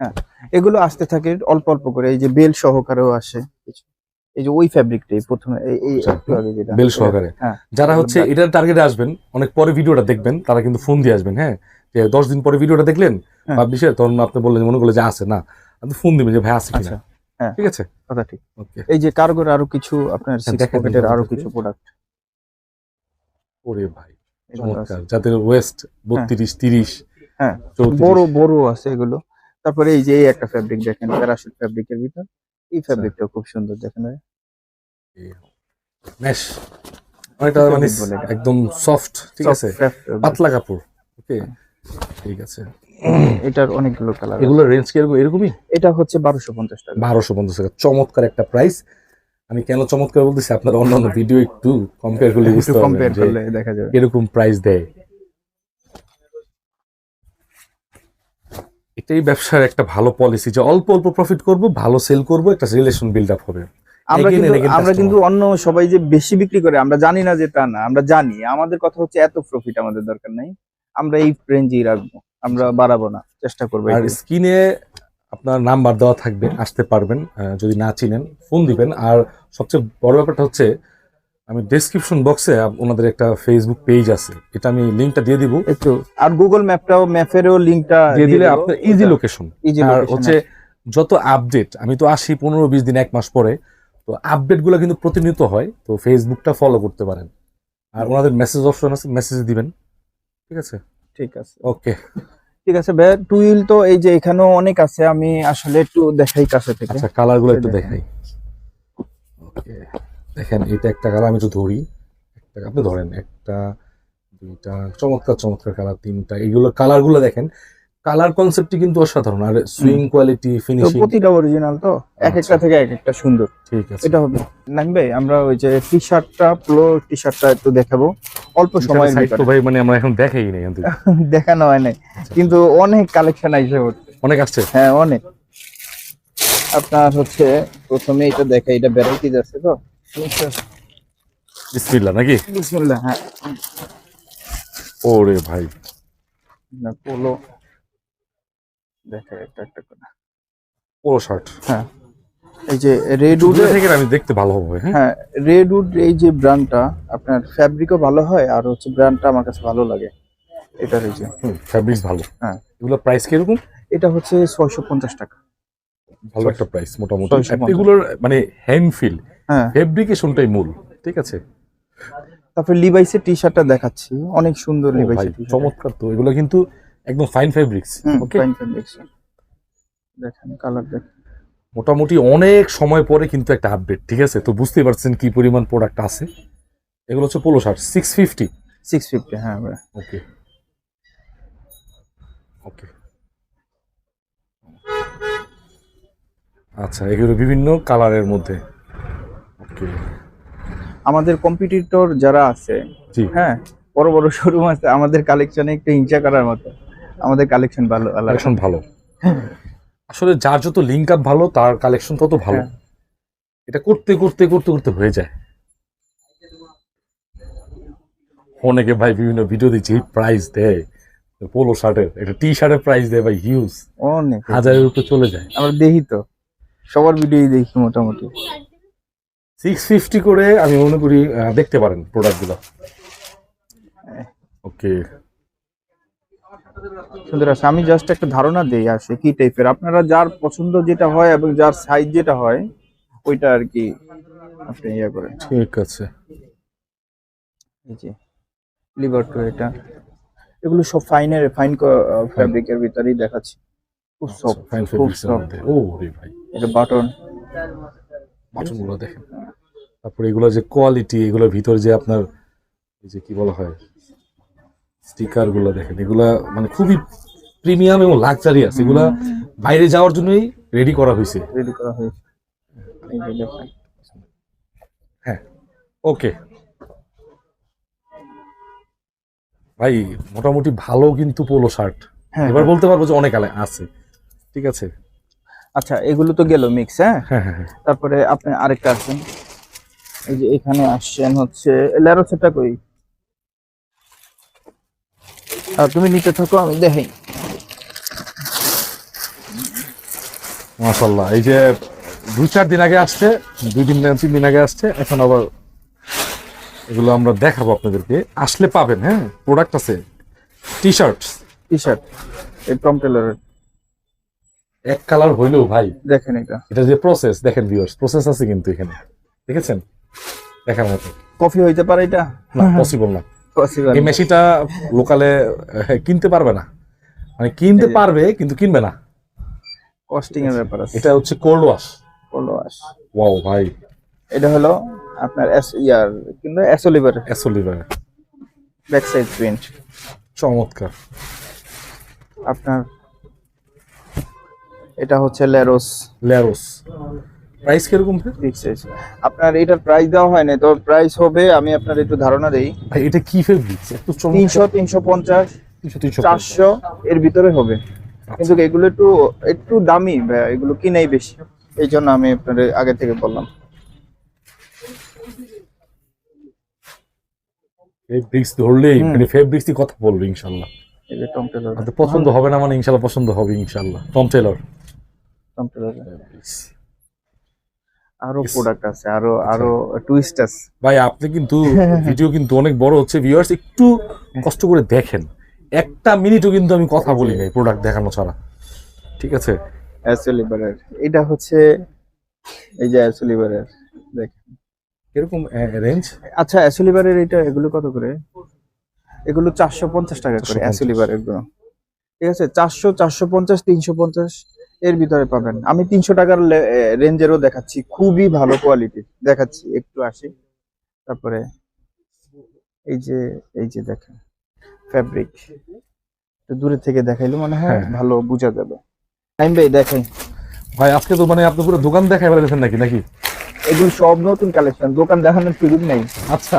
হ্যাঁ, এগুলো আসতে থাকে অল্প অল্প করে, এই যে বেল সহকারেও আসে কিছু। এই যে ওই ফ্যাব্রিকটাই প্রথমে এই আচ্ছা, একটু আগে যেটা বেল সহকারে। হ্যাঁ। যারা হচ্ছে এটার টার্গেটে আসবেন, অনেক পরে ভিডিওটা দেখবেন, তারা কিন্তু ফোন দিয়ে আসবেন। হ্যাঁ, যে 10 দিন পরে ভিডিওটা দেখলেন হ্যাঁ। পাবলিশে, তখন আপনি বললেন, মনে করলেন যে আছে না, আপনি ফোন দিবেন যে ভাই আছে কিনা। আচ্ছা, হ্যাঁ, ঠিক আছে, কথা ঠিক। ওকে। এই যে কার্গোর আরো কিছু আপনার সিক্স দেখান পকেটের দেখি আরো আমাদেরকে। কিছু প্রোডাক্ট ওরে ভাই চমৎকার, যাদের ওয়েস্ট 32 30 হ্যাঁ 34। বড় বড় আছে এগুলো। তারপরে এই যে এই একটা ফ্যাব্রিক দেখেন, প্যারাশুট ফ্যাব্রিকের ভিতর, এই ফ্যাব্রিকটা খুব সুন্দর দেখেন ভাই। মেশ অনেকটা মানে বলে এটা। একদম সফট, ঠিক আছে, Soft fabric। পাতলা কাপড়। ওকে, ঠিক আছে। এটার অনেকগুলো কালার। এগুলোর রেঞ্জ কি এরকমই? এটা হচ্ছে 1250 টাকা। 1250 টাকা, চমৎকার একটা প্রাইস। আমি কেন চমৎকার বলতেছি, আপনার অন্যান্য ভিডিও একটু কম্পেয়ার করলে একটু বুঝতে পারবেন কম্পেয়ার যে করলে দেখা যাবে এরকম প্রাইস দেয়। এটাই ব্যবসার একটা ভালো পলিসি, যে অল্প অল্প প্রফিট করব, ভালো সেল করব, একটা রিলেশন বিল্ড আপ হবে। আমরা Again and কিন্তু again আমরা customer। কিন্তু অন্য সবাই যে বেশি বিক্রি করে আমরা জানি না, যে তা না, আমরা জানি। আমাদের কথা হচ্ছে এত প্রফিট আমাদের দরকার নাই, আমরা এই রেঞ্জেই রাখবো, আমরা বাড়াবো না, চেষ্টা করবো। আর স্ক্রিনে আপনার নাম্বার দেওয়া থাকবে, আসতে পারবেন, যদি না চিনেন ফোন দিবেন। আর সবচেয়ে বড় ব্যাপারটা হচ্ছে, আমি ডেসক্রিপশন বক্সে ওনাদের একটা ফেসবুক পেজ আছে, এটা আমি লিংকটা দিয়ে দিব। একটু আর গুগল ম্যাপেরও লিংকটা দিয়ে দিলে আপনার ইজি লোকেশন। ইজি আর লোকেশন হচ্ছে যত আপডেট, আমি তো আসি 15-20 দিন 1 মাস পরে, তো আপডেট গুলো কিন্তু প্রতিনিয়ত হয়, তো ফেসবুকটা ফলো করতে পারেন। আর ওনাদের মেসেজ অপশন আছে, মেসেজ দিবেন, ঠিক আছে। ঠিক আছে ওকে, ঠিক আছে ভাই, টুইল তো এই যে এখানেও অনেক আছে, আমি আসলে একটু দেখাই কাছে থেকে। আচ্ছা কালার গুলো একটু দেখেন। দেখাই। ওকে, দেখেন এটা একটা কালার, আমি একটু ধরি, আপনি ধরেন, একটা, দুইটা, চমৎকার চমৎকার কালার, তিনটা, এইগুলো কালার গুলো দেখেন, কালার কনসেপ্টটি কিন্তু অসাধারণ, আর সুইং কোয়ালিটি, তো ফিনিশিং। প্রতিটা অরিজিনাল, তো এক আচ্ছা। একটা থেকে এক একটা সুন্দর। ঠিক আছে, এটা হবে নাইম ভাই, আমরা ওই যে টি শার্টটা, পুরো টি শার্টটা একটু দেখাবো অল্প সময়ের সাইড তো ভিতরে। ভাই মানে আমরা এখন দেখাই নাই কিন্তু। দেখানো হয় নাই, কিন্তু অনেক কালেকশন আইছে ওর। অনেক আসছে। হ্যাঁ অনেক। আপনার হচ্ছে প্রথমে এটা দেখা, এটা ভ্যারাইটিজ আছে তো। বিসমিল্লাহ নাকি? বিসমিল্লাহ। হ্যাঁ ওরে ভাই, না পোলো দেখা একটা একটা করে। পুরো শার্ট। হ্যাঁ এই যে রেড উড দূরে থেকে আমি দেখতে ভালো হবে। হ্যাঁ, হ্যাঁ রেড উড এই যে ব্র্যান্ডটা, আপনার ফ্যাব্রিকও ভালো হয়, আর হচ্ছে ব্র্যান্ডটা আমার কাছে ভালো লাগে এটার। এই যে ফ্যাব্রিক্স ভালো। হ্যাঁ এগুলো প্রাইস কিরকম? এটা হচ্ছে 650 টাকা। ভালো একটা প্রাইস মোটামুটি। 650 এগুলোর মানে হ্যান্ড ফিল, হ্যাঁ। ফেব্রিকেশনটাই মূল। ঠিক আছে। তারপর লিভাইসের টি শার্টটা দেখাচ্ছি, অনেক সুন্দর ও ভাই লিভাইসের টি শার্ট। চমৎকার তো, এগুলো কিন্তু একদম ফাইন ফেব্রিক্স। ওকে, ফাইন ফেব্রিক্স। দেখেন কালার দেখেন। মোটামুটি অনেক সময় পরে কিন্তু একটা আপডেট। ঠিক আছে, তো বুঝতেই পারছেন কি পরিমাণ প্রোডাক্ট আছে। এগুলো হচ্ছে পোলো শার্ট 650। 650 হ্যাঁ ভাই। ওকে ওকে, আচ্ছা এগুলো বিভিন্ন কালারের মধ্যে। ওকে, আমাদের কম্পিটিটর যারা আছে, জি হ্যাঁ বড় বড় শোরুম আছে, আমাদের কালেকশনে একটু হিংসা করার মতো। আমাদের কালেকশন ভালো আলাদা। কালেকশন ভালো। আসলে যার যত লিঙ্ক আপ ভালো, তার কালেকশন তত ভালো। হ্যাঁ। এটা করতে করতে করতে করতে হয়ে যায়। অনেকে ভাই বিভিন্ন ভিডিওতে যে প্রাইস দেয় পোলো শার্টের, একটা টি শার্টের প্রাইস দেয় ভাই হিউজ, অনেক হাজারের উপরে চলে যায়। আমরা দেখি তো, সবার ভিডিওই দেখি মোটামুটি। 650 করে আমি মনে করি দেখতে পারেন প্রোডাক্টগুলো। ওকে, সুন্দর আছে। আমি জাস্ট একটা ধারণা দেই আসে কি টাইপের, আপনারা যার পছন্দ যেটা হয় এবং যার সাইজ যেটা হয় ওইটা আর কি আপনি ইয়ে করেন। ঠিক আছে। এই যে লিভার টু, এটা এগুলো সব ফাইন ফ্যাব্রিকের ভিতরেই দেখাচ্ছি, খুব সফট, ফাইন খুব ফেব্রিক্সের সফট। মধ্যে। ও রে ভাই, এটা বাটন, বাটনগুলো দেখেন। তারপরে এগুলো যে কোয়ালিটি, এগুলোর ভিতরে যে আপনার এই যে কি বলা হয় স্টিকার গুলো দেখেন, এগুলা মানে খুবই প্রিমিয়াম এবং লাক্সারিয়াস। এগুলা বাইরে যাওয়ার জন্যই রেডি করা হয়েছে। রেডি করা হয়েছে। এই যে দেখেন। হ্যাঁ, ওকে ভাই, মোটামুটি ভালো কিন্তু পোলো শার্ট। হ্যাঁ এবার বলতে পারবো যে অনেক আলে আছে। ঠিক আছে। আচ্ছা এগুলো তো গেল মিক্স। হ্যাঁ হ্যাঁ হ্যাঁ হ্যাঁ, তারপরে আপনি আরেকটা আছেন, এই যে এখানে আসছেন হচ্ছে ল্যারোসেটা কই। তুমি নিতে থাকো, আমি দেখাই। মাশাআল্লাহ। এই যে 2-4 দিন আগে আসছে, 2-3 দিন আগে আসছে, এখন আবার এগুলো আমরা দেখাবো আপনাদেরকে, আসলে পাবেন। হ্যাঁ, প্রোডাক্ট আছে, টি শার্ট টি শার্ট এই টম টেলরের। এক কালার হইলেও ভাই, দেখেন এটা এটা যে প্রসেস দেখেন ভিউয়ার্স, প্রসেস আছে কিন্তু এখানে, দেখেছেন, দেখার মতো। কফি হইতে পারে এটা? না, পসিবল না। পসিবল। এই মেশিনটা লোকালে কিনতে পারবে না, মানে কিনতে পারবে কিন্তু কিনবে না। কস্টিং এর ব্যাপার আছে। এটা হচ্ছে cold wash. Cold wash. Wow ভাই, এটা হলো আপনার ইয়ার কিন্তু অ্যাসোলিভার অ্যাসোলিভার, ব্যাক সাইড প্রিন্ট। চমৎকার। আপনার এটা হচ্ছে ল্যারোস। ল্যারোস প্রাইস কিরকম ভাই? ঠিক আছে, আপনার এটার প্রাইস দেওয়া হয় না, তো প্রাইস হবে, আমি আপনার একটু ধারণা দেই। ভাই এটা কি ফেব্রিক্স? একটু 300, 350, 300, 400 এর ভিতরে হবে, কিন্তু এগুলো একটু একটু দামি ভাইয়া, এগুলো কিনাই বেশি, এই জন্য আমি আপনাদের আগে থেকে বললাম। ফেব্রিক্স ধরলেই মানে ফেব্রিক্সই কথা বলবো ইনশাল্লাহ। এই যে টম টেলর। আপনাদের পছন্দ হবে না মানে ইনশাল্লাহ পছন্দ হবে ইনশাল্লাহ। Tom Taylor. টম টেলর আরো প্রোডাক্ট আছে, আরো আরো টুইস্ট আছে ভাই, আপনি কিন্তু ভিডিও কিন্তু অনেক বড় হচ্ছে, ভিউয়ার্স একটু কষ্ট করে দেখেন। একটা মিনিটও কিন্তু আমি কথা বলি নাই প্রোডাক্ট দেখানো ছাড়া। ঠিক আছে। অ্যাসোলিভারের এটা হচ্ছে, এই যে অ্যাসোলিভারের দেখেন এরকম রেঞ্জ। আচ্ছা অ্যাসোলিভারের এটা এগুলো কত করে? এগুলো 450 টাকা করে 450 অ্যাসিলিভার এগুলো, ঠিক আছে। 400, 450, 350 এর ভিতরে পাবেন। আমি 300 টাকার রেঞ্জেরও দেখাচ্ছি, খুবই ভালো কোয়ালিটি দেখাচ্ছি। একটু আসি, তারপরে এই যে দেখেন ফ্যাব্রিক, একটু দূরে থেকে দেখাইলে মনে হয় হ্যাঁ। ভালো বোঝা যাবে। টাইম ভাই দেখাই, ভাই আজকে তো মানে আপনি পুরো দোকান দেখাই বেড়াচ্ছেন নাকি? এগুলো সব নতুন কালেকশন, দোকান দেখানোর সুযোগ নেই। আচ্ছা,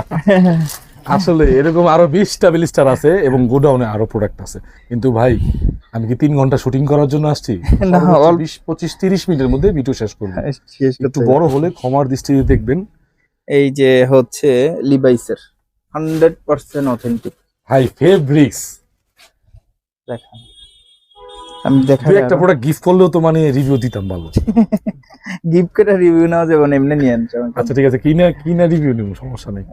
আসলে এরকম আরো 20টা বিলিস্টার আছে এবং গোডাউনে আরো প্রোডাক্ট আছে, কিন্তু ভাই আমি কি 3 ঘন্টা শুটিং করার জন্য আসছি? না, 20, 25, 30 মিনিটের মধ্যে ভিডিও শেষ করবো। শেষ একটু করতে বড় হলে ক্ষমার দৃষ্টিতে দেখবেন। এই যে হচ্ছে লিভাইসের 100% অথেন্টিক। ভাই ফেব্রিক্স, দেখেন আমি দেখাই, একটা প্রোডাক্ট গিফট করলেও তো মানে রিভিউ দিতাম ভালো। গিফট করে রিভিউ নেওয়া যাবে না, এমনি নিয়ে আনছে আমাকে। আচ্ছা ঠিক আছে, কিনা রিভিউ নিব, সমস্যা নেই।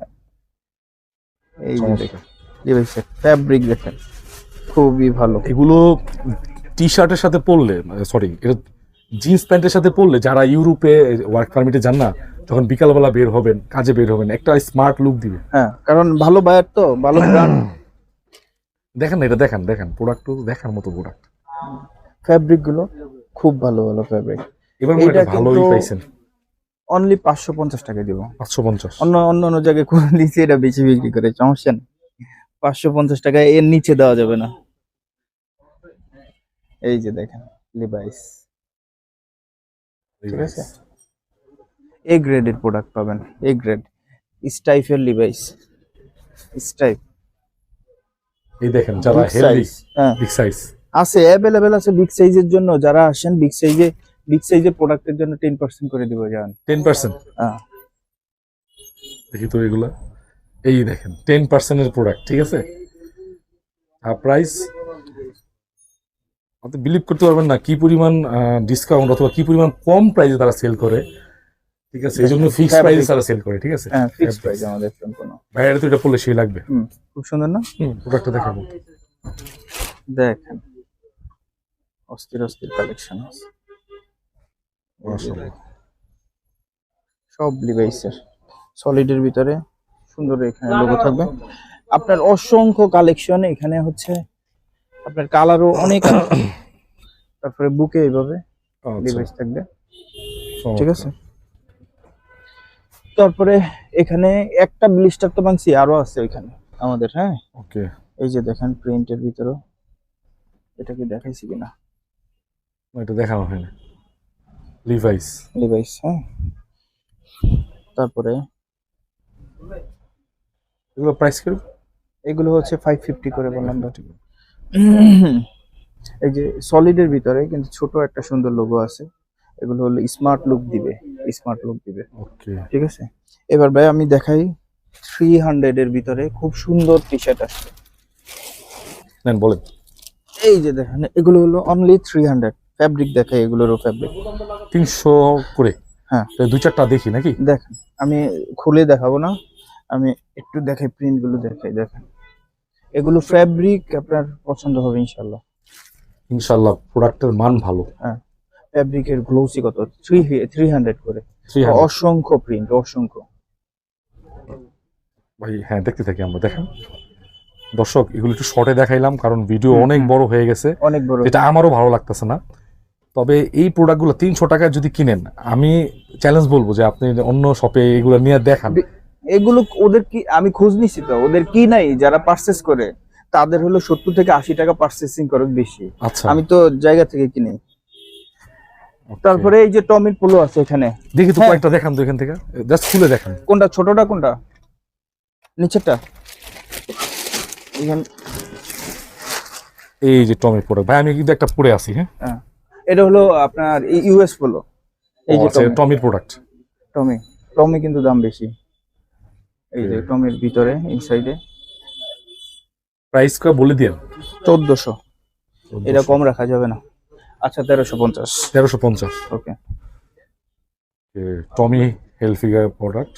এই যে দেখেন লিভাইসের ফ্যাব্রিক দেখেন, খুবই ভালো। এগুলো টি শার্টের সাথে পরলে, সরি এটা জিন্স প্যান্টের সাথে পরলে, যারা ইউরোপে ওয়ার্ক পারমিটে যান না, যখন বিকালবেলা বের হবেন, কাজে বের হবেন, একটা স্মার্ট লুক দিবে। হ্যাঁ, কারণ ভালো বায়ার তো, ভালো ব্র্যান্ড। দেখেন না, এটা দেখেন প্রোডাক্ট দেখার মতো প্রোডাক্ট। ফ্যাব্রিক গুলো খুব ভালো ভালো ফ্যাব্রিক। এবার মনে এটা হয় ভালোই কিন্তু পাইছেন। অনলি 550 টাকা দিব। 550। অন্য জায়গায় কোন দিচ্ছে এটা বেশি বিক্রি করে, সমস্যা নেই। 550 টাকা এর নিচে দেওয়া যাবে না। এই যে দেখেন লিভাইস, ঠিক আছে। এ গ্রেডের প্রোডাক্ট পাবেন, এ গ্রেড স্টাইফের লিভাইস, স্টাইফ। এই দেখেন যারা Big হেলদি, size, হ্যাঁ বিগ সাইজ আছে, অ্যাভেলেবেল আছে বিগ সাইজের জন্য। যারা আসেন বিগ সাইজের প্রোডাক্টের জন্য 10% করে দিব জান। 10%। হ্যাঁ, দেখি তো এগুলা, এই দেখেন 10% এর প্রোডাক্ট, ঠিক আছে। আর প্রাইস আপনি বিলিভ করতে পারবেন না কি পরিমাণ ডিসকাউন্ট অথবা কি পরিমাণ কম প্রাইসে তারা সেল করে, ঠিক আছে। এই জন্য ফিক্সড প্রাইসে তারা সেল করে, ঠিক আছে। হ্যাঁ ফিক্সড প্রাইস আমাদের সম্পূর্ণ। ভাই এটা তো এটা পড়লে সেই লাগবে। খুব সুন্দর না? প্রোডাক্টটা দেখাবো, দেখেন অস্থির কালেকশন আছে, মাশাআল্লাহ। সব লিভাইসের সলিডের ভিতরে সুন্দর এখানে লোগো থাকবে। আপনার অসংখ্য কালেকশন এখানে হচ্ছে, আপনার কালারও অনেক আছে। তারপরে বুকে এইভাবে ডিভাইস থাকবে, ঠিক আছে। তারপরে এখানে একটা ব্লিস্টার তো বানছি, আরো আছে এখানে আমাদের। হ্যাঁ ওকে, এই যে দেখেন প্রিন্টের ভিতরে, এটা কি দেখাইছি কিনা? এটা দেখানো হয়নি। লিভাইস। হ্যাঁ, তারপরে এগুলো প্রাইস কি? এগুলো হচ্ছে 550 করে বললাম। এই যে সলিডের ভিতরে কিন্তু ছোট একটা সুন্দর লোগো আছে, এগুলো হলো স্মার্ট লুক দিবে। ওকে, ঠিক আছে। এবার ভাই আমি দেখাই 300 এর ভিতরে খুব সুন্দর টি শার্ট আছে। নেন বলেন। এই যে দেখেন এগুলো হলো অনলি 300। ফ্যাব্রিক দেখাই, এগুলোরও ফ্যাব্রিক 300 করে। হ্যাঁ, তো 2-4টা দেখি নাকি? দেখেন আমি খুলে দেখাবো না, আমি একটু দেখাই, প্রিন্ট গুলো দেখাই। দেখেন এগুলো ফ্যাব্রিক আপনার পছন্দ হবে ইনশাআল্লাহ। প্রোডাক্টের মান ভালো। হ্যাঁ, ফ্যাব্রিকের গ্লোসি কত 300 করে, 300। অসংখ্য প্রিন্ট, অসংখ্য। ভাই হ্যাঁ, দেখতে থাকি আমরা। দেখেন দর্শক, এগুলো একটু শর্টে দেখাইলাম কারণ ভিডিও অনেক বড় হয়ে গেছে, অনেক বড়, এটা আমারও ভালো লাগতেছে না। তবে এই প্রোডাক্টগুলো 300 টাকায় যদি কিনেন, আমি চ্যালেঞ্জ বলবো যে আপনি অন্য শপে এগুলো নিয়ে দেখান। এগুলো ওদের কি, আমি খোঁজ নিছি তো, ওদের কি নাই, যারা পারচেজ করে তাদের হলো 70 থেকে 80 টাকা পারচেসিং করে বেশি। আচ্ছা, আমি তো জায়গা থেকে কিনি। তারপরে এই যে টমির পোলো আছে এখানে, দেখি তো কয়েকটা দেখান তো এখান থেকে, জাস্ট খুলে দেখান। কোনটা ছোটটা, কোনটা নিচেরটা? এই যে টমি প্রোডাক্ট, ভাই আমি কিন্তু একটা পরে আছি। হ্যাঁ, এটা হলো আপনার ইউএস পোলো। এই যে টমির প্রোডাক্ট। টমি কিন্তু দাম বেশি। এই যে টমির ভিতরে ইনসাইডে প্রাইস কা বলে দিন। 1400। এটা কম রাখা যাবে না। আচ্ছা 1350। 1350। ওকে, টমি হেলফিগার প্রোডাক্ট।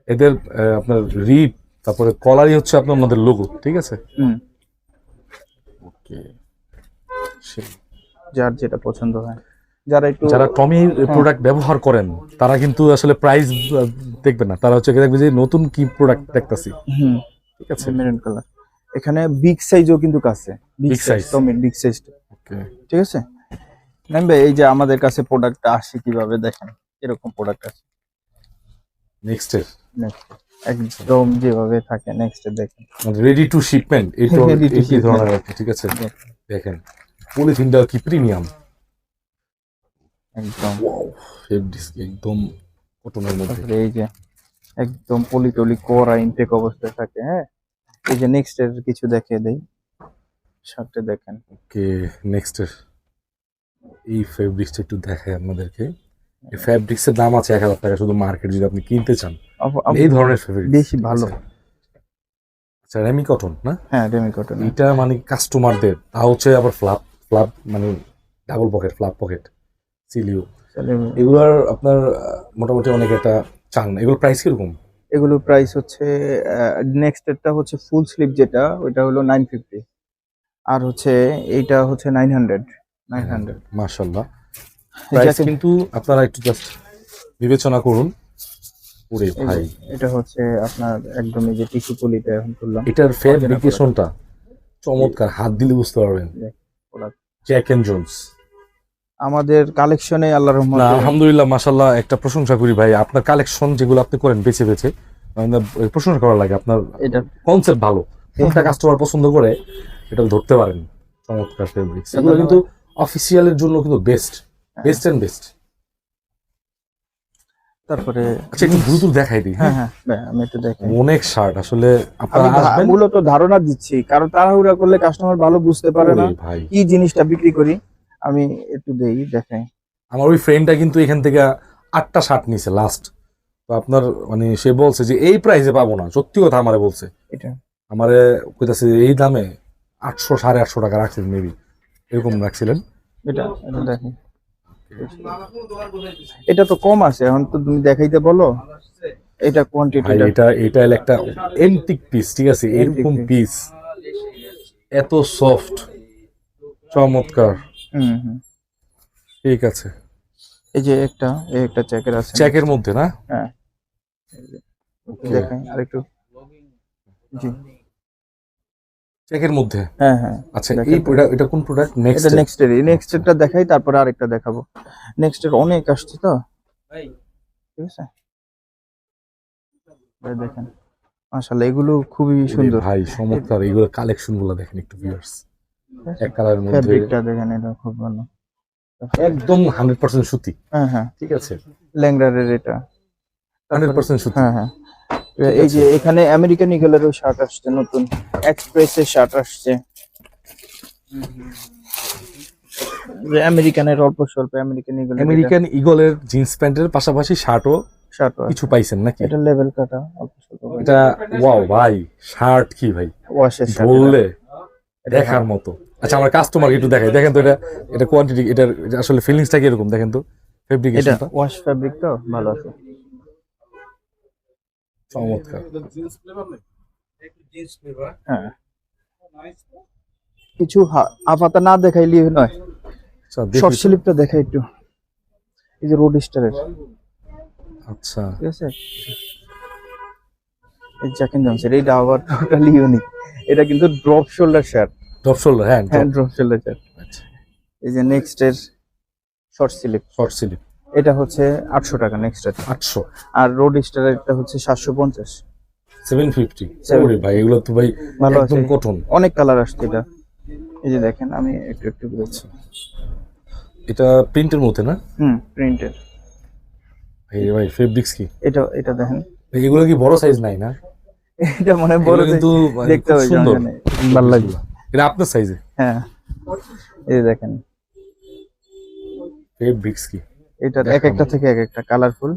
এদের আপনার রিপ, তারপরে কলারই হচ্ছে আপনার আমাদের লোগো, ঠিক আছে। ওকে, যার যেটা পছন্দ হয়, যারা টমি প্রোডাক্ট ব্যবহার করেন তারা কিন্তু আসলে প্রাইস দেখবে না, তারা হচ্ছে দেখবে যে নতুন কি প্রোডাক্ট দেখতাছি, ঠিক আছে। মেরুন কালার, এখানে বিগ সাইজও কিন্তু আছে, বিগ Big সাইজ, size। টমির বিগ সাইজ, ওকে, ঠিক আছে। নাইম ভাই, এই যে আমাদের কাছে প্রোডাক্টটা আসে কিভাবে দেখেন, এরকম প্রোডাক্ট আছে নেক্সট এর Next, একদম যেভাবে থাকে নেক্সট দেখেন, রেডি টু শিপমেন্ট, এটা Ready to এই shipment। ধরনের আর কি, ঠিক আছে। দেখেন, দেখেন পলিথিনটা কি প্রিমিয়াম, একদম। ওয়াও, ফেব্রিক্স একদম কটনের মধ্যে। তারপরে এই যে একদম পলিটলি করা ইনটেক অবস্থায় থাকে, হ্যাঁ। এই যে নেক্সট এর কিছু দেখিয়ে দেই, শার্টটা দেখেন, ওকে, নেক্সট এর এই ফেব্রিক্সটা একটু দেখাই আপনাদেরকে। এই ফেব্রিক্সের দাম আছে 1000 টাকা শুধু, মার্কেট যদি আপনি কিনতে চান এই ধরনের ফেব্রিক বেশি ভালো। আচ্ছা, রেমি কটন না? হ্যাঁ, রেমি কটন। এটা মানে কাস্টমারদের, তা হচ্ছে আবার ফ্লাপ ফ্লাপ মানে ডাবল পকেট, ফ্লাপ পকেট, সিলিও, এগুলার আপনার মোটামুটি অনেক একটা চান। এগুলোর প্রাইস কিরকম? এগুলো প্রাইস হচ্ছে, নেক্সট এরটা হচ্ছে ফুল স্লিভ যেটা, ওইটা হলো 950, আর হচ্ছে এইটা হচ্ছে 900। মাশাআল্লাহ, প্রাইস কিন্তু আপনারা একটু জাস্ট বিবেচনা করুন। ওরে ভাই, এটা হচ্ছে আপনার একদম এই যে টিস্যু পলিটা এখন তুললাম, এটার ফেব্রিকেশনটা চমৎকার, হাত দিলে বুঝতে পারবেন। জ্যাক এন্ড জোন্স আমাদের কালেকশনে আল্লাহর না, রহমতে আলহামদুলিল্লাহ, মাশাআল্লাহ, একটা প্রশংসা করি ভাই, আপনার কালেকশন যেগুলো আপনি করেন বেছে বেছে, প্রশংসা করা লাগে। আপনার এটা কনসেপ্ট ভালো, কোনটা কাস্টমার পছন্দ করে এটা ধরতে পারেন। চমৎকার ফেব্রিক্স, এগুলো কিন্তু অফিসিয়ালের জন্য কিন্তু বেস্ট, বেস্ট এন্ড বেস্ট। তারপরে আচ্ছা, একটু দ্রুত দেখাই দিই। হ্যাঁ হ্যাঁ ভাই, আমি একটু দেখাই। অনেক শার্ট আসলে আপনারা আমি আসবেন। মূলত ধারণা দিচ্ছি, কারণ তাড়াহুড়া করলে কাস্টমার ভালো বুঝতে পারে না ওরে ভাই, কি জিনিসটা বিক্রি করি। আমি একটু দেই, দেখাই। আমার ওই ফ্রেন্ডটা কিন্তু এখান থেকে 8টা শার্ট নিছে লাস্ট। তো আপনার মানে সে বলছে যে এই প্রাইসে পাবো না, সত্যি কথা আমারে বলছে। এটা আমারে কইতাছে এই দামে 800 850 টাকা রাখছিলেন, মেবি এরকম রাখছিলেন। এটা এটা দেখেন, এটা তো কম আছে, এখন তো তুমি দেখাইতে বলো। এটা ভাই কোয়ান্টিটিটা, এটা এটা হলো একটা এন্টিক পিস, ঠিক আছে, এরকম piece। পিস এত সফট, চমৎকার, হুম হুম। ঠিক আছে। এই যে একটা, এই একটা জ্যাকেট আছে, চেকের মধ্যে না? হ্যাঁ। দেখাই আরেকটু, জি, চেকের মধ্যে, হ্যাঁ হ্যাঁ। আচ্ছা। দেখেন এই প্রোডাক্ট, এটা কোন প্রোডাক্ট? নেক্সট এটা নেক্সট এর, নেক্সট এরটা দেখাই, তারপরে আরেকটা দেখাবো। নেক্সট এর অনেক আসছে তো, ঠিক আছে। এই দেখেন, মাশাআল্লাহ, এগুলো খুবই সুন্দর। ভাই চমৎকার, এইগুলো কালেকশন গুলো দেখেন একটু ভিউয়ার্স। এক কালারের মধ্যে ফেব্রিকটা দেখেন, এটা খুব ভালো, একদম 100% সুতি, হ্যাঁ হ্যাঁ। ঠিক আছে, ল্যাংড়ারের এটা, 100% সুতি। হ্যাঁ হ্যাঁ। এই যে এখানে আমেরিকান ইগলেরও শার্ট আসছে নতুন, এক্সপ্রেসের শার্ট আসছে, যে আমেরিকানের অল্প স্বল্প আমেরিকান ইগল, আমেরিকান ইগলের জিন্স প্যান্টের পাশাপাশি শার্টও শার্ট কিছু পাইছেন নাকি? এটা লেভেল কাটা অল্প স্বল্প, এটা ওয়াও ভাই, শার্ট কি ভাই, ওয়াশের শার্ট বললে দেখার মতো। আচ্ছা, আমার কাস্টমার একটু দেখাই, দেখেন তো এটা, এটা কোয়ান্টিটি, এটার এটা আসলে ফিলিংসটা কি এরকম, দেখেন তো এটা ফেব্রিকেশনটা ওয়াশ ফেব্রিক তো ভালো আছে, চমৎকার। হ্যাঁ। কিছু আপাতা না দেখাইলি নয়, আচ্ছা দেখি শর্ট তো। স্লিপটা দেখাই একটু। এই যে রোড স্টারের, আচ্ছা, ঠিক আছে, এই জ্যাক এন্ড জনসের, এইটা আবার টোটালি ইউনিক। এটা কিন্তু drop shoulder shirt, drop shoulder, হ্যাঁ হ্যাঁ ড্রপ শোল্ডার শার্ট। আচ্ছা, এই যে নেক্সট এর শর্ট স্লিপ, শর্ট স্লিভ এটা হচ্ছে 800 টাকা নেক্সট এর, 800, আর রোড স্টারের এটা হচ্ছে 750। 750। ওরে ভাই, এগুলো তো ভাই ভালো আছে, একদম কটন। অনেক কালার আসছে এটা। এই যে দেখেন, আমি একটু একটু বলছি, এটা প্রিন্টের মধ্যে না? প্রিন্টের। ভাই ভাই ফেব্রিক্স কি, এটা এটা দেখেন, ভাই এগুলো কি বড় সাইজ নাই না? এটা মনে হয় বড় এগুলো কিন্তু মানে দেখতে খুব হবে, সুন্দর, ভালো লাগে, এটা আপনার সাইজে। হ্যাঁ। এই যে দেখেন, ফেব্রিক্স কি, এটার এক একটা থেকে এক একটা কালারফুল।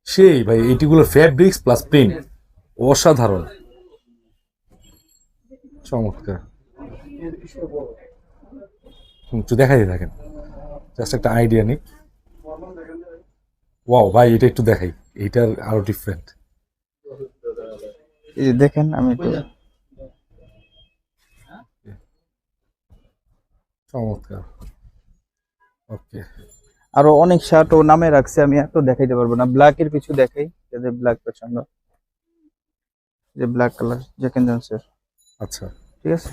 সেই ভাই এইটিগুলো ফেব্রিক্স প্লাস প্রিন্ট অসাধারণ, চমৎকার। একটু দেখাই থাকেন, জাস্ট একটা আইডিয়া নিক। ওয়াও ভাই, এটা একটু দেখাই, এইটার আরো ডিফারেন্ট। এই যে দেখেন, আমি একটু, চমৎকার, ওকে। আরো অনেক শার্ট ও নামে রাখছে, আমি এত দেখাইতে পারবো না। ব্ল্যাক এর কিছু দেখাই, যাদের ব্ল্যাক পছন্দ, যে ব্ল্যাক কালার জ্যাক এন্ড জনসের, আচ্ছা। ঠিক আছে।